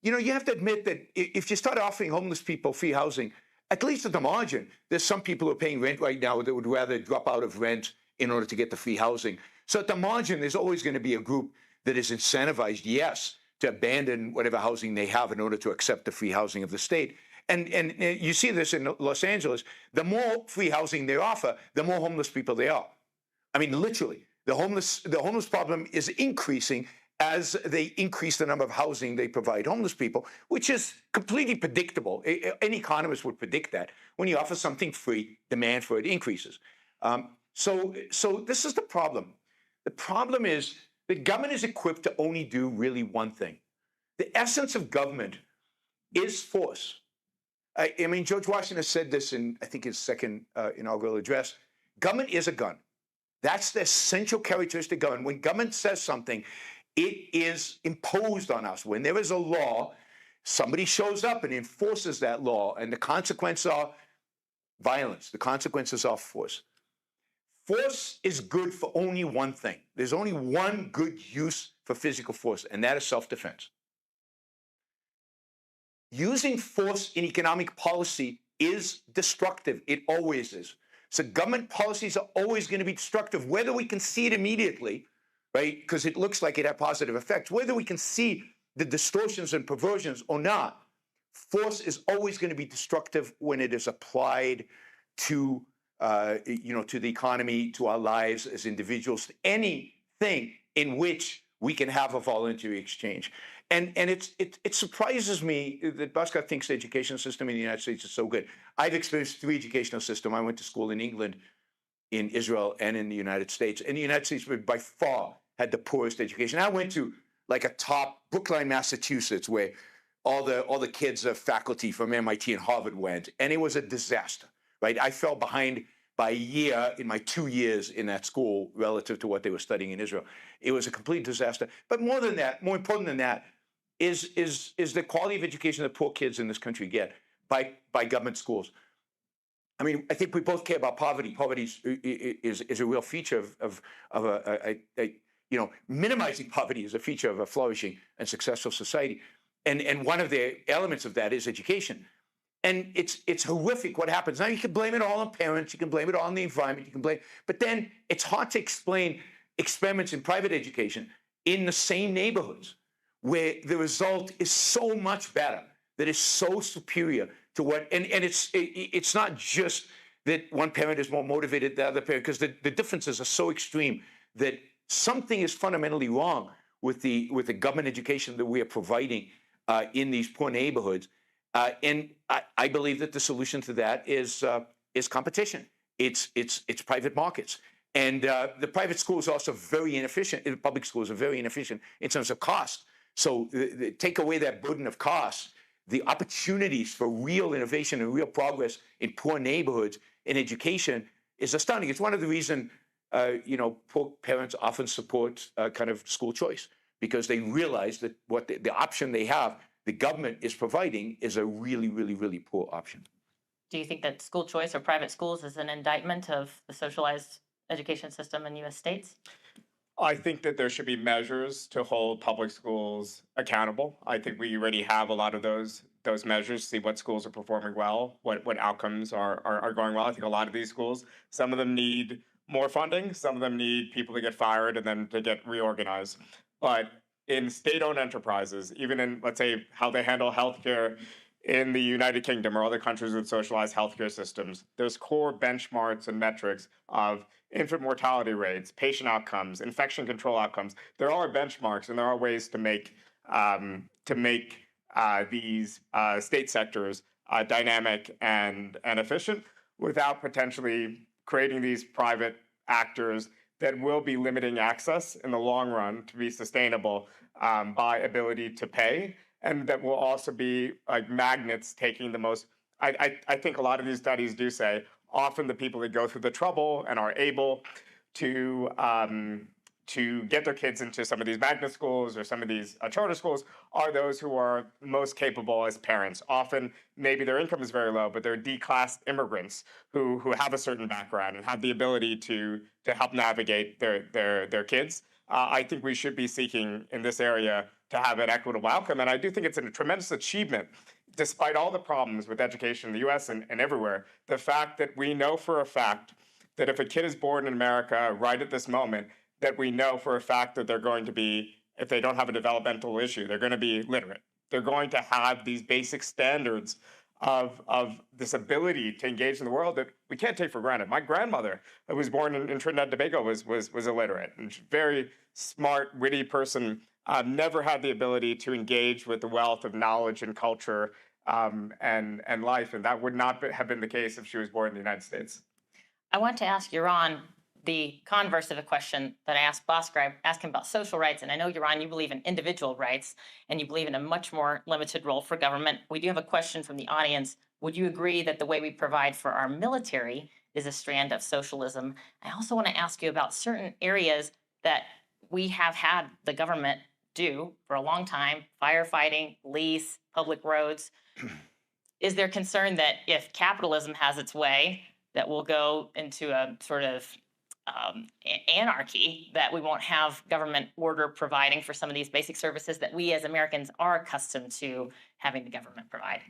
S4: you have to admit that if you start offering homeless people free housing, at least at the margin, there's some people who are paying rent right now that would rather drop out of rent in order to get the free housing. So at the margin, there's always going to be a group that is incentivized, yes, to abandon whatever housing they have in order to accept the free housing of the state. And you see this in Los Angeles. The more free housing they offer, the more homeless people there are. I mean, literally, the homeless problem is increasing as they increase the number of housing they provide homeless people, which is completely predictable. Any economist would predict that. When you offer something free, demand for it increases. So this is the problem. The problem is the government is equipped to only do really one thing. The essence of government is force. I mean, George Washington said this in, I think, his second inaugural address. Government is a gun. That's the essential characteristic of government. When government says something, it is imposed on us. When there is a law, somebody shows up and enforces that law, and the consequences are violence. The consequences are force. Force is good for only one thing. There's only one good use for physical force, and that is self-defense. Using force in economic policy is destructive. It always is. So government policies are always going to be destructive, whether we can see it immediately, right? Because it looks like it had positive effects. Whether we can see the distortions and perversions or not, force is always going to be destructive when it is applied to, to the economy, to our lives as individuals, to anything in which we can have a voluntary exchange. And it surprises me that Bhaskar thinks the education system in the United States is so good. I've experienced 3 educational systems. I went to school in England, in Israel, and in the United States. And the United States by far had the poorest education. I went to like a top Brookline, Massachusetts, where all the kids of faculty from MIT and Harvard went, and it was a disaster, right? I fell behind by a year in my 2 years in that school relative to what they were studying in Israel. It was a complete disaster. But more than that, more important than that, is the quality of education that poor kids in this country get by government schools. I mean, I think we both care about poverty. Poverty is a real feature of minimizing poverty is a feature of a flourishing and successful society. And one of the elements of that is education. And it's horrific what happens. Now, you can blame it all on parents. You can blame it all on the environment. But then it's hard to explain experiments in private education in the same neighborhoods where the result is so much better, that is so superior to what, and it's not just that one parent is more motivated than the other parent, because the differences are so extreme that something is fundamentally wrong with the government education that we are providing in these poor neighborhoods. And I believe that the solution to that is competition. It's private markets. And the private schools are also very inefficient. The public schools are very inefficient in terms of cost. So take away that burden of cost, the opportunities for real innovation and real progress in poor neighborhoods in education is astounding. It's one of the reasons, poor parents often support kind of school choice, because they realize that what the option they have, the government is providing, is a really, really, really poor option.
S3: Do you think that school choice or private schools is an indictment of the socialized education system in U.S. states?
S5: I think that there should be measures to hold public schools accountable. I think we already have a lot of those measures, see what schools are performing well, what outcomes are going well. I think a lot of these schools, some of them need more funding, some of them need people to get fired and then to get reorganized. But in state-owned enterprises, even in, let's say, how they handle healthcare in the United Kingdom or other countries with socialized healthcare systems, there's core benchmarks and metrics of infant mortality rates, patient outcomes, infection control outcomes. There are benchmarks, and there are ways to make these state sectors dynamic and efficient without potentially creating these private actors that will be limiting access in the long run to be sustainable by ability to pay, and that will also be like magnets taking the most. I think a lot of these studies do say often the people that go through the trouble and are able to get their kids into some of these magnet schools or some of these charter schools are those who are most capable as parents. Often, maybe their income is very low, but they're declassed immigrants who have a certain background and have the ability to help navigate their kids. I think we should be seeking in this area to have an equitable outcome. And I do think it's a tremendous achievement, despite all the problems with education in the US and everywhere, the fact that we know for a fact that if a kid is born in America right at this moment, that we know for a fact that they're going to be, if they don't have a developmental issue, they're going to be literate. They're going to have these basic standards of this ability to engage in the world that we can't take for granted. My grandmother, who was born in Trinidad and Tobago, was illiterate, and she's a very smart, witty person. Never had the ability to engage with the wealth of knowledge and culture and life, and that would not have been the case if she was born in the United States.
S3: I want to ask Yaron the converse of a question that I asked Bhaskar. I asked him about social rights, and I know, Yaron, you believe in individual rights, and you believe in a much more limited role for government. We do have a question from the audience. Would you agree that the way we provide for our military is a strand of socialism? I also want to ask you about certain areas that we have had the government do for a long time: firefighting, police, public roads. Is there concern that if capitalism has its way, that we'll go into a sort of anarchy, that we won't have government order providing for some of these basic services that we as Americans are accustomed to having the government provide?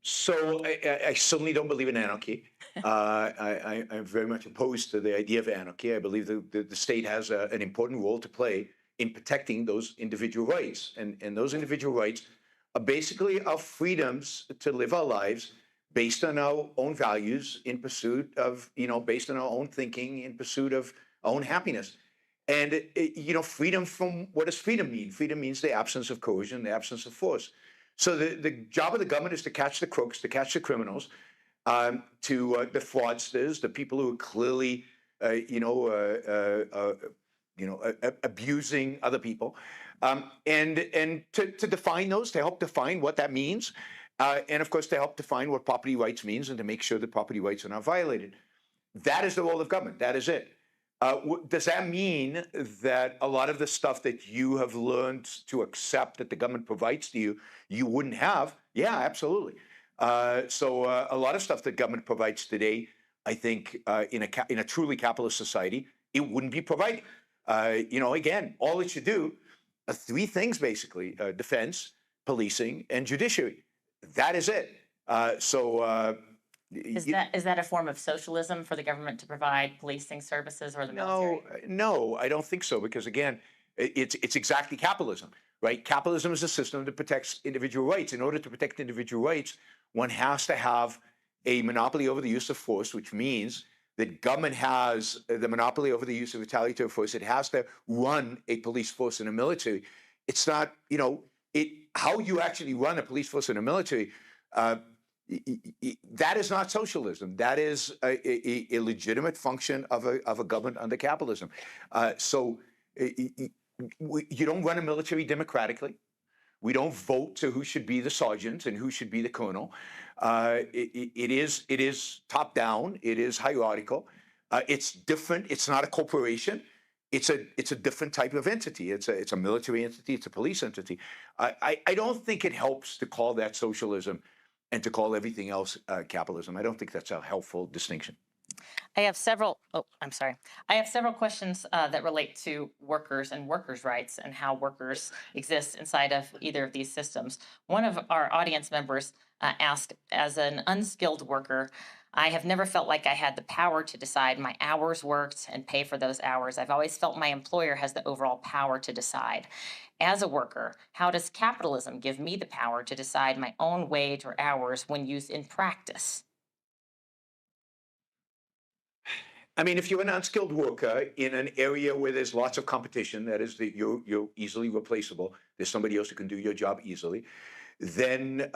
S4: So I certainly don't believe in anarchy. I'm very much opposed to the idea of anarchy. I believe the state has an important role to play in protecting those individual rights. And those individual rights are basically our freedoms to live our lives based on our own values, in pursuit of, based on our own thinking, in pursuit of our own happiness. And, freedom from, what does freedom mean? Freedom means the absence of coercion, the absence of force. So the job of the government is to catch the crooks, to catch the criminals, to the fraudsters, the people who are clearly, abusing other people, and to define those, to help define what that means. And of course, to help define what property rights means and to make sure that property rights are not violated. That is the role of government. That is it. Does that mean that a lot of the stuff that you have learned to accept that the government provides to you, you wouldn't have? Yeah, absolutely. So a lot of stuff that government provides today, I think, in a truly capitalist society, it wouldn't be provided. Again, all it should do are three things, basically: defense, policing, and judiciary. That is it.
S3: Is that a form of socialism for the government to provide policing services or the military?
S4: No, I don't think so. Because again, it's exactly capitalism, right? Capitalism is a system that protects individual rights. In order to protect individual rights, one has to have a monopoly over the use of force, which means that government has the monopoly over the use of retaliatory force. It has to run a police force and a military. It's not, how you actually run a police force and a military, that is not socialism. That is a legitimate function of a government under capitalism. So you don't run a military democratically. We don't vote to who should be the sergeant and who should be the colonel. It is top down. It is hierarchical. It's different. It's not a corporation. It's a different type of entity. It's a military entity. It's a police entity. I don't think it helps to call that socialism and to call everything else capitalism. I don't think that's a helpful distinction.
S3: I have several, I have several questions that relate to workers and workers' rights and how workers exist inside of either of these systems. One of our audience members asked, as an unskilled worker, I have never felt like I had the power to decide my hours worked and pay for those hours. I've always felt my employer has the overall power to decide. As a worker, how does capitalism give me the power to decide my own wage or hours when used in practice?
S4: I mean, if you're an unskilled worker in an area where there's lots of competition, that is, that you're easily replaceable, there's somebody else who can do your job easily, then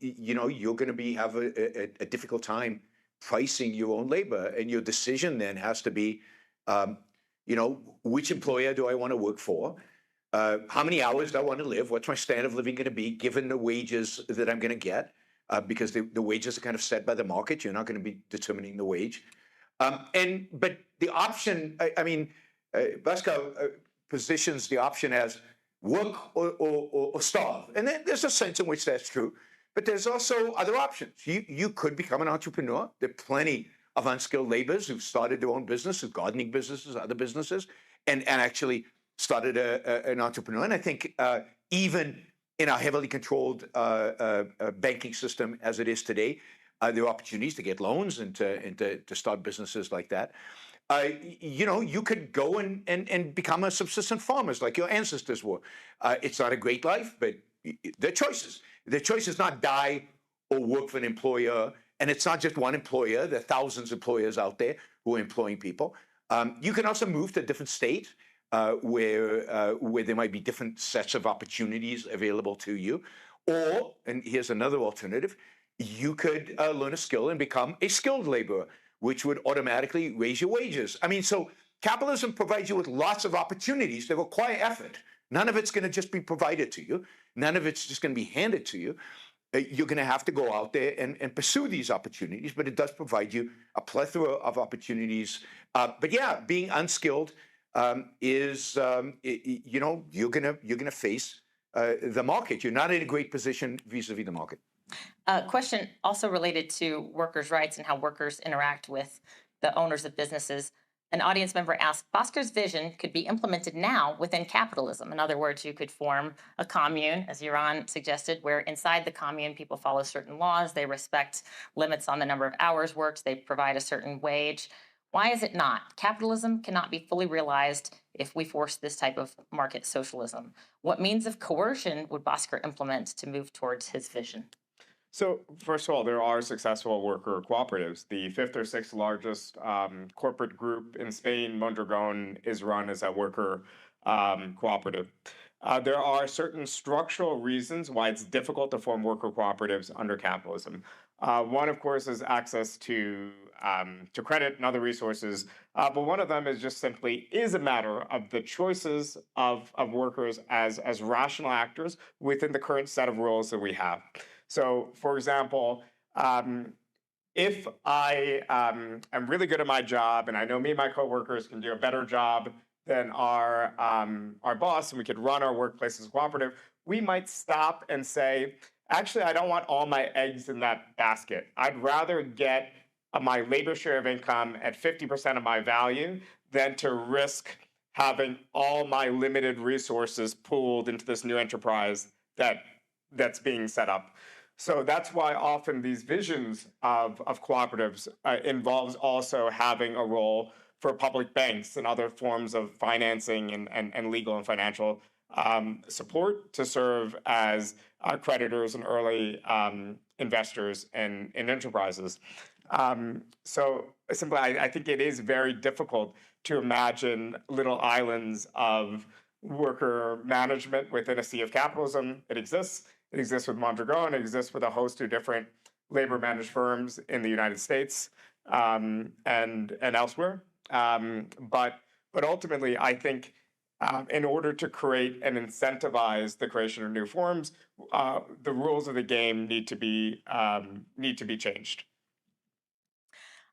S4: you're going to have a difficult time pricing your own labor, and your decision then has to be, which employer do I want to work for? How many hours do I want to live? What's my standard of living going to be given the wages that I'm going to get? Because the wages are kind of set by the market. You're not going to be determining the wage. But the option, Bhaskar positions the option as work or starve. And then there's a sense in which that's true. But there's also other options. You could become an entrepreneur. There are plenty of unskilled laborers who've started their own businesses, gardening businesses, other businesses, and actually started an entrepreneur. And I think even in our heavily controlled banking system as it is today, there are opportunities to get loans and to start businesses like that. You could go and become a subsistence farmers like your ancestors were. It's not a great life, but there are choices. The choice is not die or work for an employer. And it's not just one employer. There are thousands of employers out there who are employing people. You can also move to a different state where there might be different sets of opportunities available to you. Or, and here's another alternative, you could learn a skill and become a skilled laborer, which would automatically raise your wages. I mean, so capitalism provides you with lots of opportunities that require effort. None of it's going to just be provided to you. None of it's just going to be handed to you. You're going to have to go out there and pursue these opportunities, but it does provide you a plethora of opportunities. But yeah, being unskilled is, you're going to face the market. You're not in a great position vis-a-vis the market.
S3: Question also related to workers' rights and how workers interact with the owners of businesses. An audience member asked, Bhaskar's vision could be implemented now within capitalism. In other words, you could form a commune, as Yaron suggested, where inside the commune, people follow certain laws, they respect limits on the number of hours worked, they provide a certain wage. Why is it not? Capitalism cannot be fully realized if we force this type of market socialism. What means of coercion would Bhaskar implement to move towards his vision?
S5: So first of all, there are successful worker cooperatives. The fifth or sixth largest corporate group in Spain, Mondragon, is run as a worker cooperative. There are certain structural reasons why it's difficult to form worker cooperatives under capitalism. One, of course, is access to credit and other resources. But one of them is just simply a matter of the choices of workers as rational actors within the current set of rules that we have. So, for example, if I am really good at my job and I know me and my coworkers can do a better job than our boss and we could run our workplace as a cooperative, we might stop and say, actually, I don't want all my eggs in that basket. I'd rather get my labor share of income at 50% of my value than to risk having all my limited resources pooled into this new enterprise that's being set up. So that's why often these visions of cooperatives involves also having a role for public banks and other forms of financing and legal and financial support to serve as creditors and early investors in enterprises. So simply, I think it is very difficult to imagine little islands of worker management within a sea of capitalism. It exists. It exists with Mondragon. It exists with a host of different labor managed firms in the United States and elsewhere. But ultimately, I think in order to create and incentivize the creation of new forms, the rules of the game need to be changed.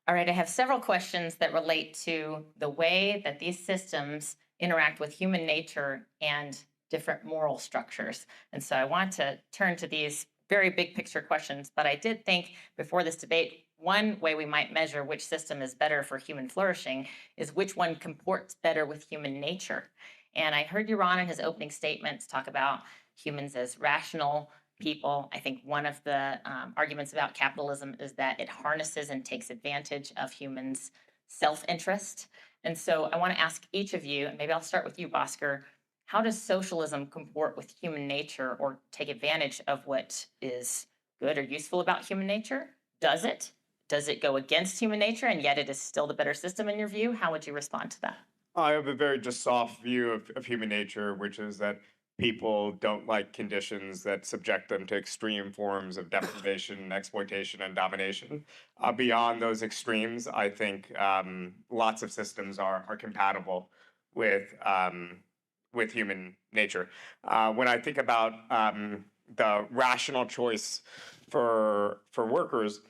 S3: All right, I have several questions that relate to the way that these systems interact with human nature and different moral structures. And so I want to turn to these very big picture questions, but I did think before this debate, one way we might measure which system is better for human flourishing is which one comports better with human nature. And I heard Yaron in his opening statements talk about humans as rational people. I think one of the arguments about capitalism is that it harnesses and takes advantage of humans' self-interest. And so I want to ask each of you, and maybe I'll start with you, Bhaskar, how does socialism comport with human nature or take advantage of what is good or useful about human nature? Does it? Does it go against human nature and yet it is still the better system in your view? How would you respond to that?
S5: I have a very just soft view of human nature, which is that people don't like conditions that subject them to extreme forms of deprivation, exploitation, and domination. Beyond those extremes, I think lots of systems are compatible with human nature. When I think about the rational choice for workers,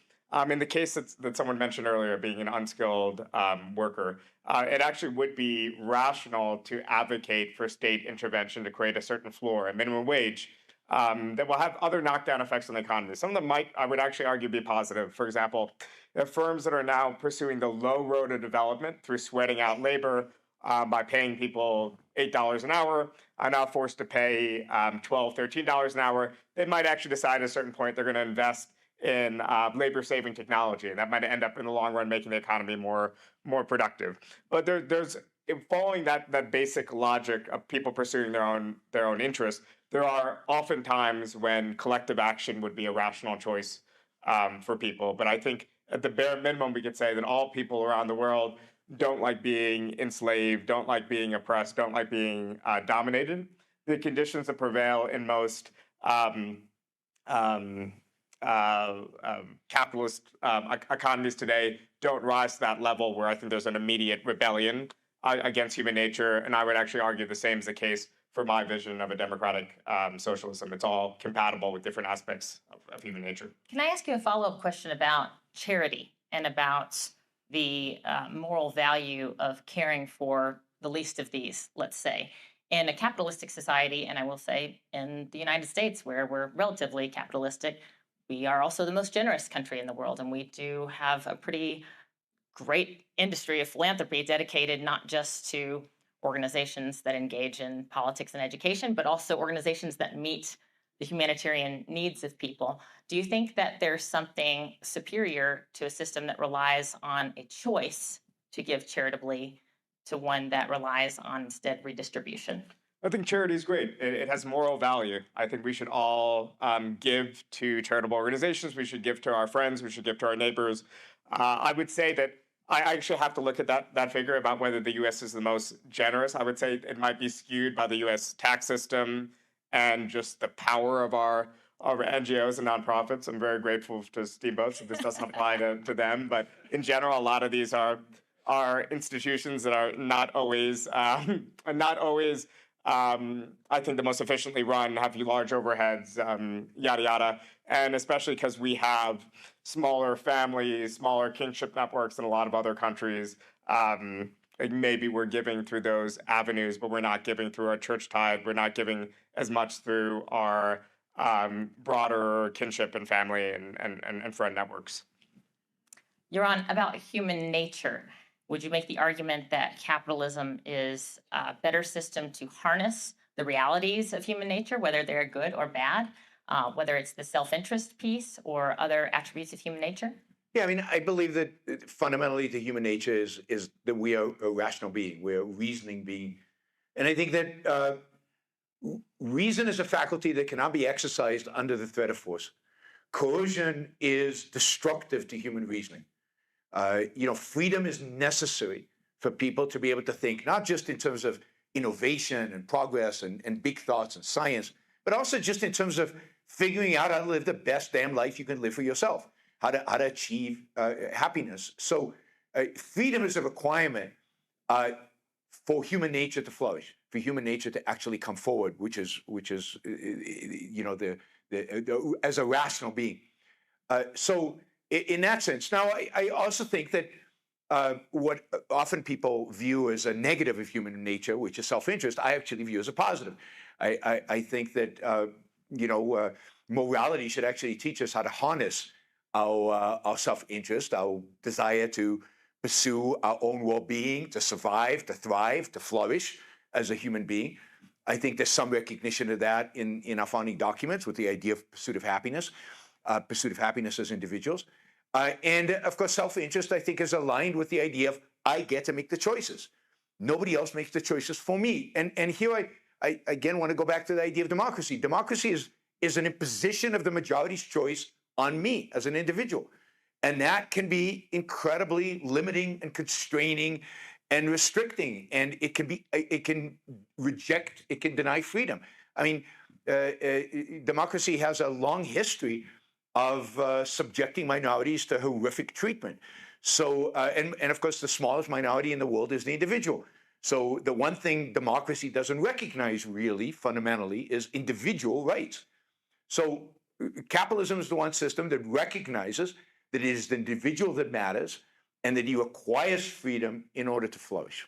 S5: in the case that someone mentioned earlier, being an unskilled worker, it actually would be rational to advocate for state intervention to create a certain floor, a minimum wage, that will have other knockdown effects on the economy. Some of them might, I would actually argue, be positive. For example, there are firms that are now pursuing the low road of development through sweating out labor by paying people $8 an hour, are now forced to pay $12, $13 an hour. They might actually decide at a certain point they're going to invest in labor-saving technology, and that might end up in the long run making the economy more productive. But there's following that basic logic of people pursuing their own interests, there are often times when collective action would be a rational choice for people. But I think at the bare minimum, we could say that all people around the world don't like being enslaved, don't like being oppressed, don't like being dominated. The conditions that prevail in most capitalist economies today don't rise to that level where I think there's an immediate rebellion against human nature. And I would actually argue the same is the case for my vision of a democratic socialism. It's all compatible with different aspects of human nature.
S3: Can I ask you a follow-up question about charity and about the moral value of caring for the least of these, let's say? In a capitalistic society, and I will say in the United States, where we're relatively capitalistic, we are also the most generous country in the world, and we do have a pretty great industry of philanthropy dedicated not just to organizations that engage in politics and education, but also organizations that meet the humanitarian needs of people. Do you think that there's something superior to a system that relies on a choice to give charitably to one that relies on instead redistribution?
S5: I think charity is great. It has moral value. I think we should all give to charitable organizations. We should give to our friends. We should give to our neighbors. I would say that I actually have to look at that figure about whether the U.S. is the most generous. I would say it might be skewed by the U.S. tax system and just the power of our NGOs and nonprofits. I'm very grateful to Steamboat, so this doesn't apply to them. But in general, a lot of these are institutions that are not always I think the most efficiently run, have large overheads, yada, yada. And especially because we have smaller families, smaller kinship networks in a lot of other countries. Maybe we're giving through those avenues, but we're not giving through our church tithe. We're not giving as much through our broader kinship and family and friend networks.
S3: Yaron, about human nature, would you make the argument that capitalism is a better system to harness the realities of human nature, whether they're good or bad, whether it's the self-interest piece or other attributes of human nature?
S4: Yeah, I mean, I believe that fundamentally the human nature is that we are a rational being, we're a reasoning being. And I think that reason is a faculty that cannot be exercised under the threat of force. Coercion is destructive to human reasoning. Freedom is necessary for people to be able to think, not just in terms of innovation and progress and big thoughts and science, but also just in terms of figuring out how to live the best damn life you can live for yourself, how to achieve happiness. So freedom is a requirement for human nature to flourish, for human nature to actually come forward, which is you know, as a rational being. So in that sense, now I also think that what often people view as a negative of human nature, which is self-interest, I actually view as a positive. I think that you know, morality should actually teach us how to harness our self-interest, our desire to pursue our own well-being, to survive, to thrive, to flourish as a human being. I think there's some recognition of that in our founding documents with the idea of pursuit of happiness as individuals. And of course, self-interest, I think, is aligned with the idea of I get to make the choices. Nobody else makes the choices for me. And here I again want to go back to the idea of democracy. Democracy is an imposition of the majority's choice on me as an individual. And that can be incredibly limiting and constraining and restricting. And it can deny freedom. I mean, democracy has a long history of subjecting minorities to horrific treatment. So, and of course, the smallest minority in the world is the individual. So the one thing democracy doesn't recognize really, fundamentally, is individual rights. So capitalism is the one system that recognizes that it is the individual that matters and that he requires freedom in order to flourish.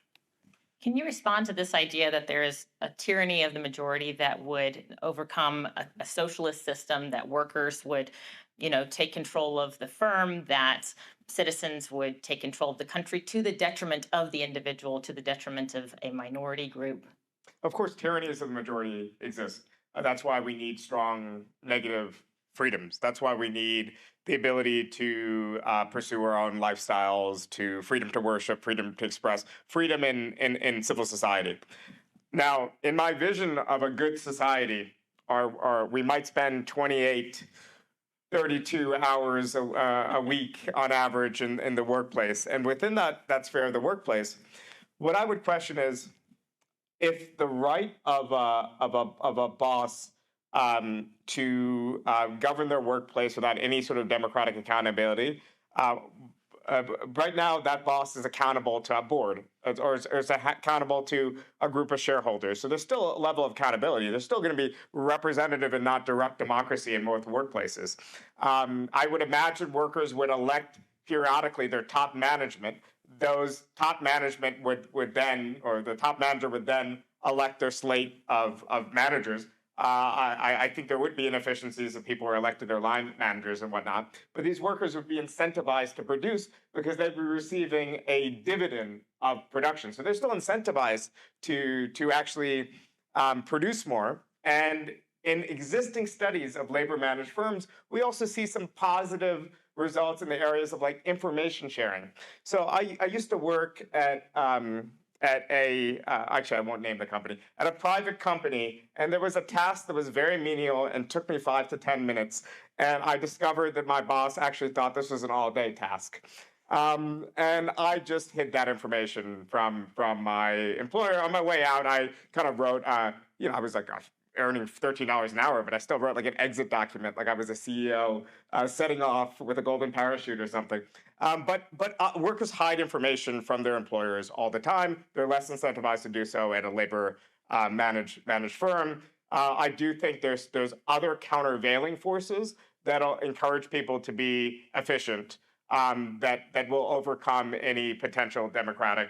S3: Can you respond to this idea that there is a tyranny of the majority that would overcome a socialist system, that workers would, you know, take control of the firm, that citizens would take control of the country to the detriment of the individual, to the detriment of a minority group?
S5: Of course, tyrannies of the majority exist. That's why we need strong negative freedoms. That's why we need the ability to pursue our own lifestyles, to freedom to worship, freedom to express, freedom in civil society. Now, in my vision of a good society, we might spend 28, 32 hours a week on average in the workplace. And within that sphere of the workplace, what I would question is, if the right of a boss to govern their workplace without any sort of democratic accountability, right now that boss is accountable to a board or is accountable to a group of shareholders. So there's still a level of accountability. There's still going to be representative and not direct democracy in most workplaces. I would imagine workers would elect periodically their top management. Those top management would then, or the top manager would then elect their slate of managers. I think there would be inefficiencies if people were elected their line managers and whatnot, but these workers would be incentivized to produce because they'd be receiving a dividend of production. So they're still incentivized to actually produce more. And in existing studies of labor managed firms, we also see some positive results in the areas of like information sharing. So I used to work at actually I won't name the company, at a private company, and there was a task that was very menial and took me 5 to 10 minutes, and I discovered that my boss actually thought this was an all-day task. And I just hid that information from my employer. On my way out, I kind of wrote, I was like, earning $13 an hour, but I still wrote like an exit document, like I was a CEO setting off with a golden parachute or something. But workers hide information from their employers all the time. They're less incentivized to do so at a labor managed firm. I do think there's other countervailing forces that'll encourage people to be efficient, that will overcome any potential democratic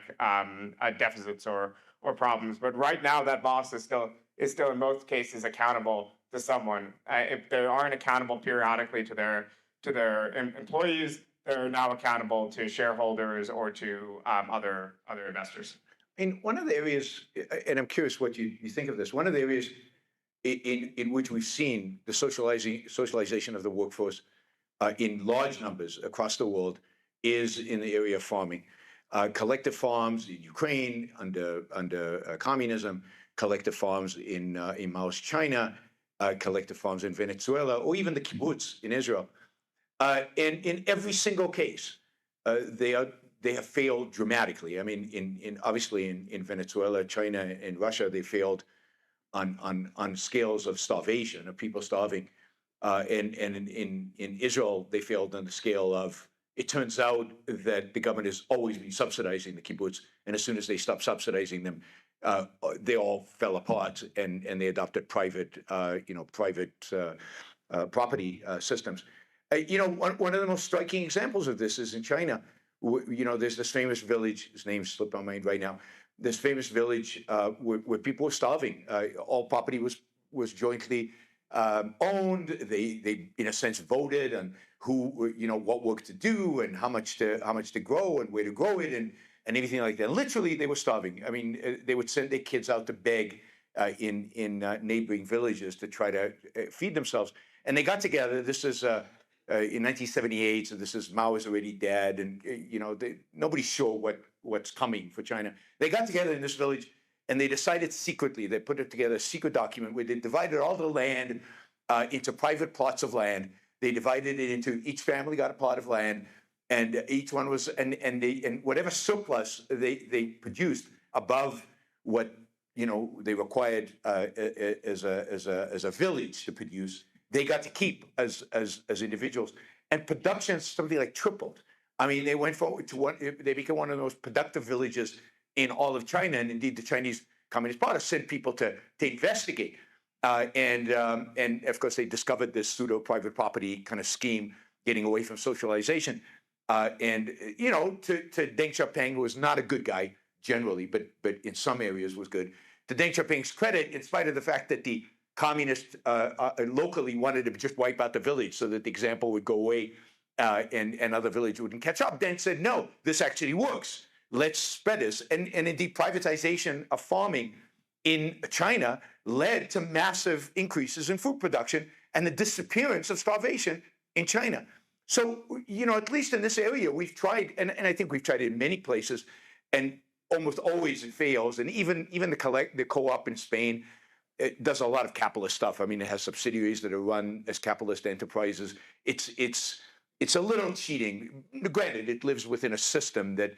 S5: deficits or problems. But right now, that boss is still in most cases accountable to someone. If they aren't accountable periodically to their employees, they're now accountable to shareholders or to other investors.
S4: And one of the areas, and I'm curious what you think of this, one of the areas in which we've seen the socialization of the workforce in large numbers across the world is in the area of farming. Collective farms in Ukraine under communism, collective farms in Maoist China, collective farms in Venezuela, or even the kibbutz in Israel. And in every single case, they are they have failed dramatically. I mean, obviously in Venezuela, China, and Russia, they failed on scales of starvation, of people starving. And in Israel, they failed on the scale of, it turns out that the government has always been subsidizing the kibbutz, and as soon as they stopped subsidizing them, they all fell apart, and they adopted private property systems. One of the most striking examples of this is in China. There's this famous village, his name slipped my mind right now, this famous village where people were starving. All property was jointly owned. They in a sense voted on what work to do and how much to grow and where to grow it and everything like that. Literally, they were starving. I mean, they would send their kids out to beg in neighboring villages to try to feed themselves. And they got together. This is in 1978, so this is Mao is already dead, and nobody's sure what's coming for China. They got together in this village, and they decided secretly. They put it together a secret document where they divided all the land into private plots of land. They divided it into, each family got a plot of land, and each one was and whatever surplus they produced above what they required as a village to produce, they got to keep as individuals. And production something like tripled. I mean, they went forward to they became one of the most productive villages in all of China. And indeed, the Chinese Communist Party sent people to investigate. And of course, they discovered this pseudo private property kind of scheme, getting away from socialization. To Deng Xiaoping, who was not a good guy generally, but in some areas was good. To Deng Xiaoping's credit, in spite of the fact that the communists locally wanted to just wipe out the village so that the example would go away and other villages wouldn't catch up, Deng said, no, this actually works. Let's spread this. And indeed, privatization of farming in China led to massive increases in food production and the disappearance of starvation in China. So, at least in this area, we've tried, and I think we've tried it in many places, and almost always it fails. And even the co-op in Spain, it does a lot of capitalist stuff. I mean, it has subsidiaries that are run as capitalist enterprises. It's a little cheating. Granted, it lives within a system that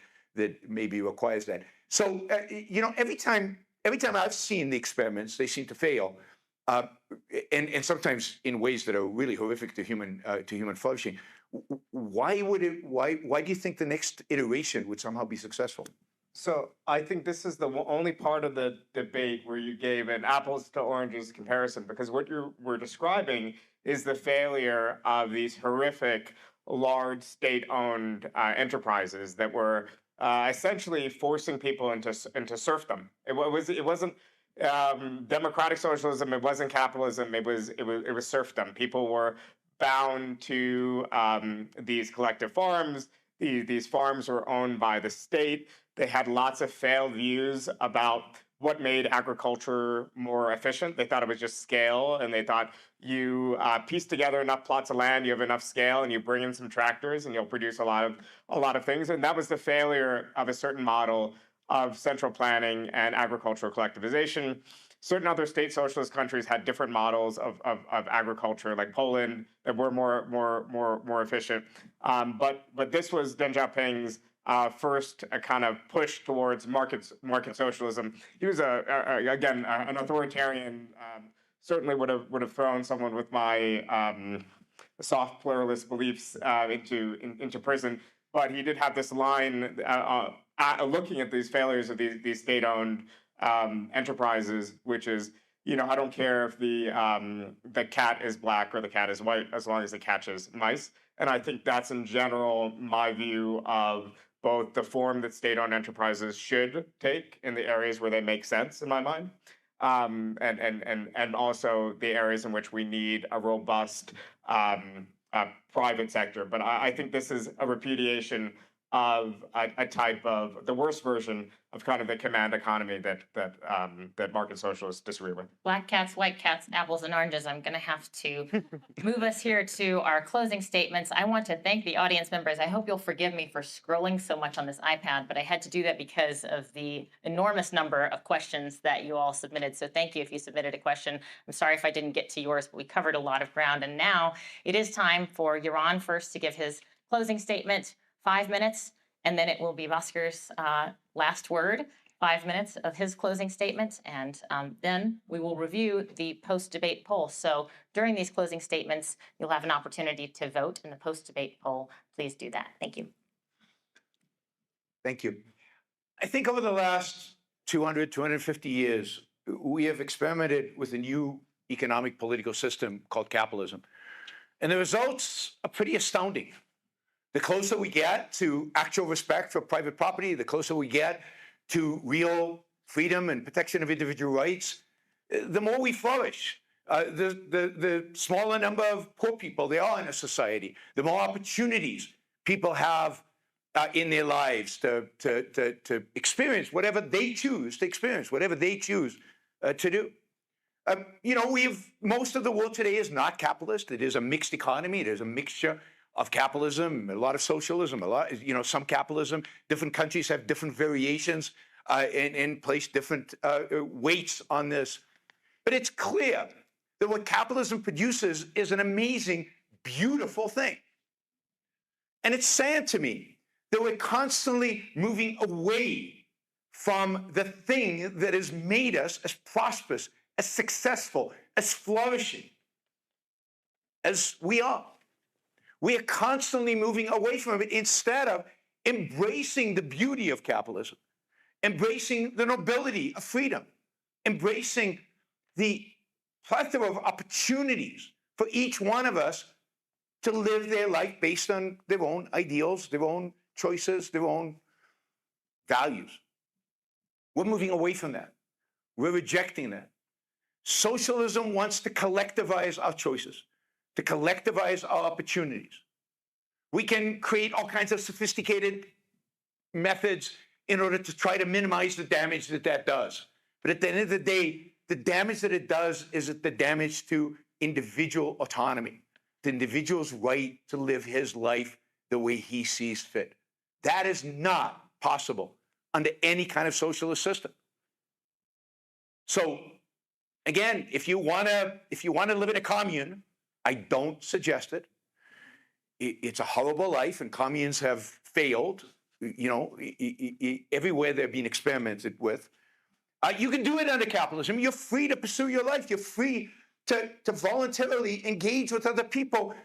S4: maybe requires that. So, every time I've seen the experiments, they seem to fail, and sometimes in ways that are really horrific to human flourishing. Why do you think the next iteration would somehow be successful?
S5: So I think this is the only part of the debate where you gave an apples to oranges comparison, because what you were describing is the failure of these horrific, large state-owned enterprises that were essentially forcing people into serfdom. It wasn't democratic socialism. It wasn't capitalism. It was serfdom. People were bound to these collective farms. These farms were owned by the state. They had lots of failed views about what made agriculture more efficient. They thought it was just scale, and they thought you piece together enough plots of land, you have enough scale, and you bring in some tractors, and you'll produce a lot of things. And that was the failure of a certain model of central planning and agricultural collectivization. Certain other state socialist countries had different models of agriculture, like Poland, that were more efficient. But this was Deng Xiaoping's first kind of push towards market socialism. He was again an authoritarian. Certainly would have thrown someone with my soft pluralist beliefs into prison. But he did have this line looking at these failures of these state-owned enterprises, which is, I don't care if the cat is black or the cat is white, as long as it catches mice. And I think that's in general my view of both the form that state-owned enterprises should take in the areas where they make sense, in my mind, and also the areas in which we need a robust private sector. But I think this is a repudiation of a type of the worst version of kind of the command economy that market socialists disagree with.
S3: Black cats, white cats, apples and oranges. I'm going to have to move us here to our closing statements. I want to thank the audience members. I hope you'll forgive me for scrolling so much on this iPad, but I had to do that because of the enormous number of questions that you all submitted. So thank you if you submitted a question. I'm sorry if I didn't get to yours, but we covered a lot of ground. And now it is time for Yaron first to give his closing statement. 5 minutes, And then it will be Bhaskar's last word, 5 minutes of his closing statement, and then we will review the post-debate poll. So during these closing statements, you'll have an opportunity to vote in the post-debate poll. Please do that. Thank you.
S4: Thank you. I think over the last 200, 250 years, we have experimented with a new economic political system called capitalism. And the results are pretty astounding. The closer we get to actual respect for private property, the closer we get to real freedom and protection of individual rights, the more we flourish. The smaller number of poor people there are in a society, the more opportunities people have in their lives to experience whatever they choose to experience, whatever they choose to do. Most of the world today is not capitalist. It is a mixed economy. It is a mixture of capitalism, a lot of socialism, some capitalism. Different countries have different variations and place different weights on this. But it's clear that what capitalism produces is an amazing, beautiful thing. And it's sad to me that we're constantly moving away from the thing that has made us as prosperous, as successful, as flourishing as we are. We are constantly moving away from it instead of embracing the beauty of capitalism, embracing the nobility of freedom, embracing the plethora of opportunities for each one of us to live their life based on their own ideals, their own choices, their own values. We're moving away from that. We're rejecting that. Socialism wants to collectivize our choices, to collectivize our opportunities. We can create all kinds of sophisticated methods in order to try to minimize the damage that does. But at the end of the day, the damage that it does is the damage to individual autonomy, the individual's right to live his life the way he sees fit. That is not possible under any kind of socialist system. So again, if you want to live in a commune, I don't suggest it. It's a horrible life, and communes have failed. Everywhere they're being experimented with. You can do it under capitalism. You're free to pursue your life. You're free to voluntarily engage with other people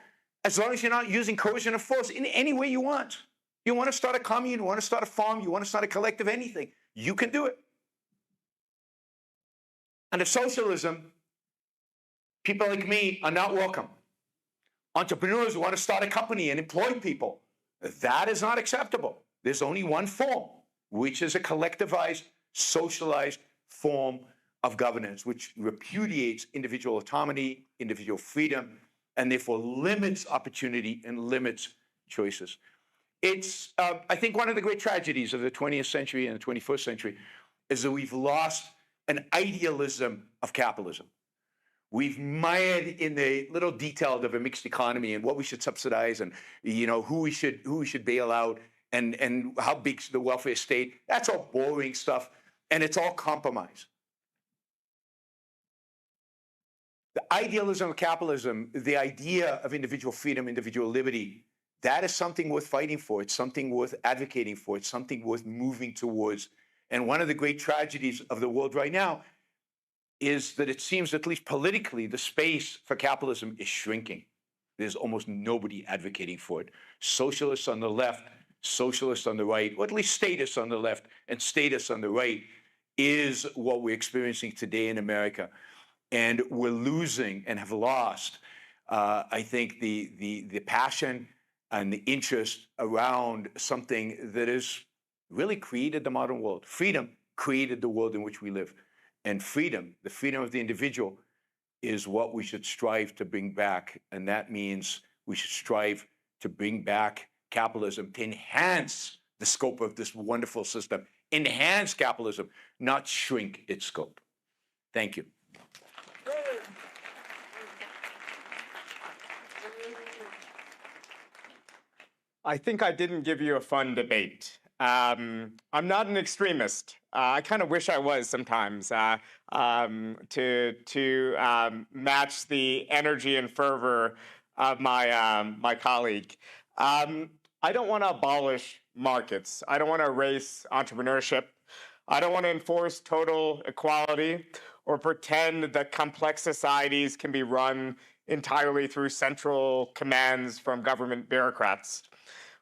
S4: as long as you're not using coercion or force in any way you want. You want to start a commune, you want to start a farm, you want to start a collective, anything. You can do it. Under socialism, people like me are not welcome. Entrepreneurs who want to start a company and employ people, that is not acceptable. There's only one form, which is a collectivized, socialized form of governance, which repudiates individual autonomy, individual freedom, and therefore limits opportunity and limits choices. It's, I think, one of the great tragedies of the 20th century and the 21st century is that we've lost an idealism of capitalism. We've mired in the little details of a mixed economy and what we should subsidize and who we should bail out and how big's the welfare state. That's all boring stuff, and it's all compromise. The idealism of capitalism, the idea of individual freedom, individual liberty, that is something worth fighting for. It's something worth advocating for. It's something worth moving towards. And one of the great tragedies of the world right now is that it seems, at least politically, the space for capitalism is shrinking. There's almost nobody advocating for it. Socialists on the left, socialists on the right, or at least statists on the left and statists on the right is what we're experiencing today in America. And we're losing and have lost, I think, the passion and the interest around something that has really created the modern world. Freedom created the world in which we live. And freedom, the freedom of the individual, is what we should strive to bring back. And that means we should strive to bring back capitalism, to enhance the scope of this wonderful system, enhance capitalism, not shrink its scope. Thank you.
S5: I think I didn't give you a fun debate. I'm not an extremist. I kind of wish I was sometimes to match the energy and fervor of my colleague. I don't want to abolish markets. I don't want to erase entrepreneurship. I don't want to enforce total equality or pretend that complex societies can be run entirely through central commands from government bureaucrats.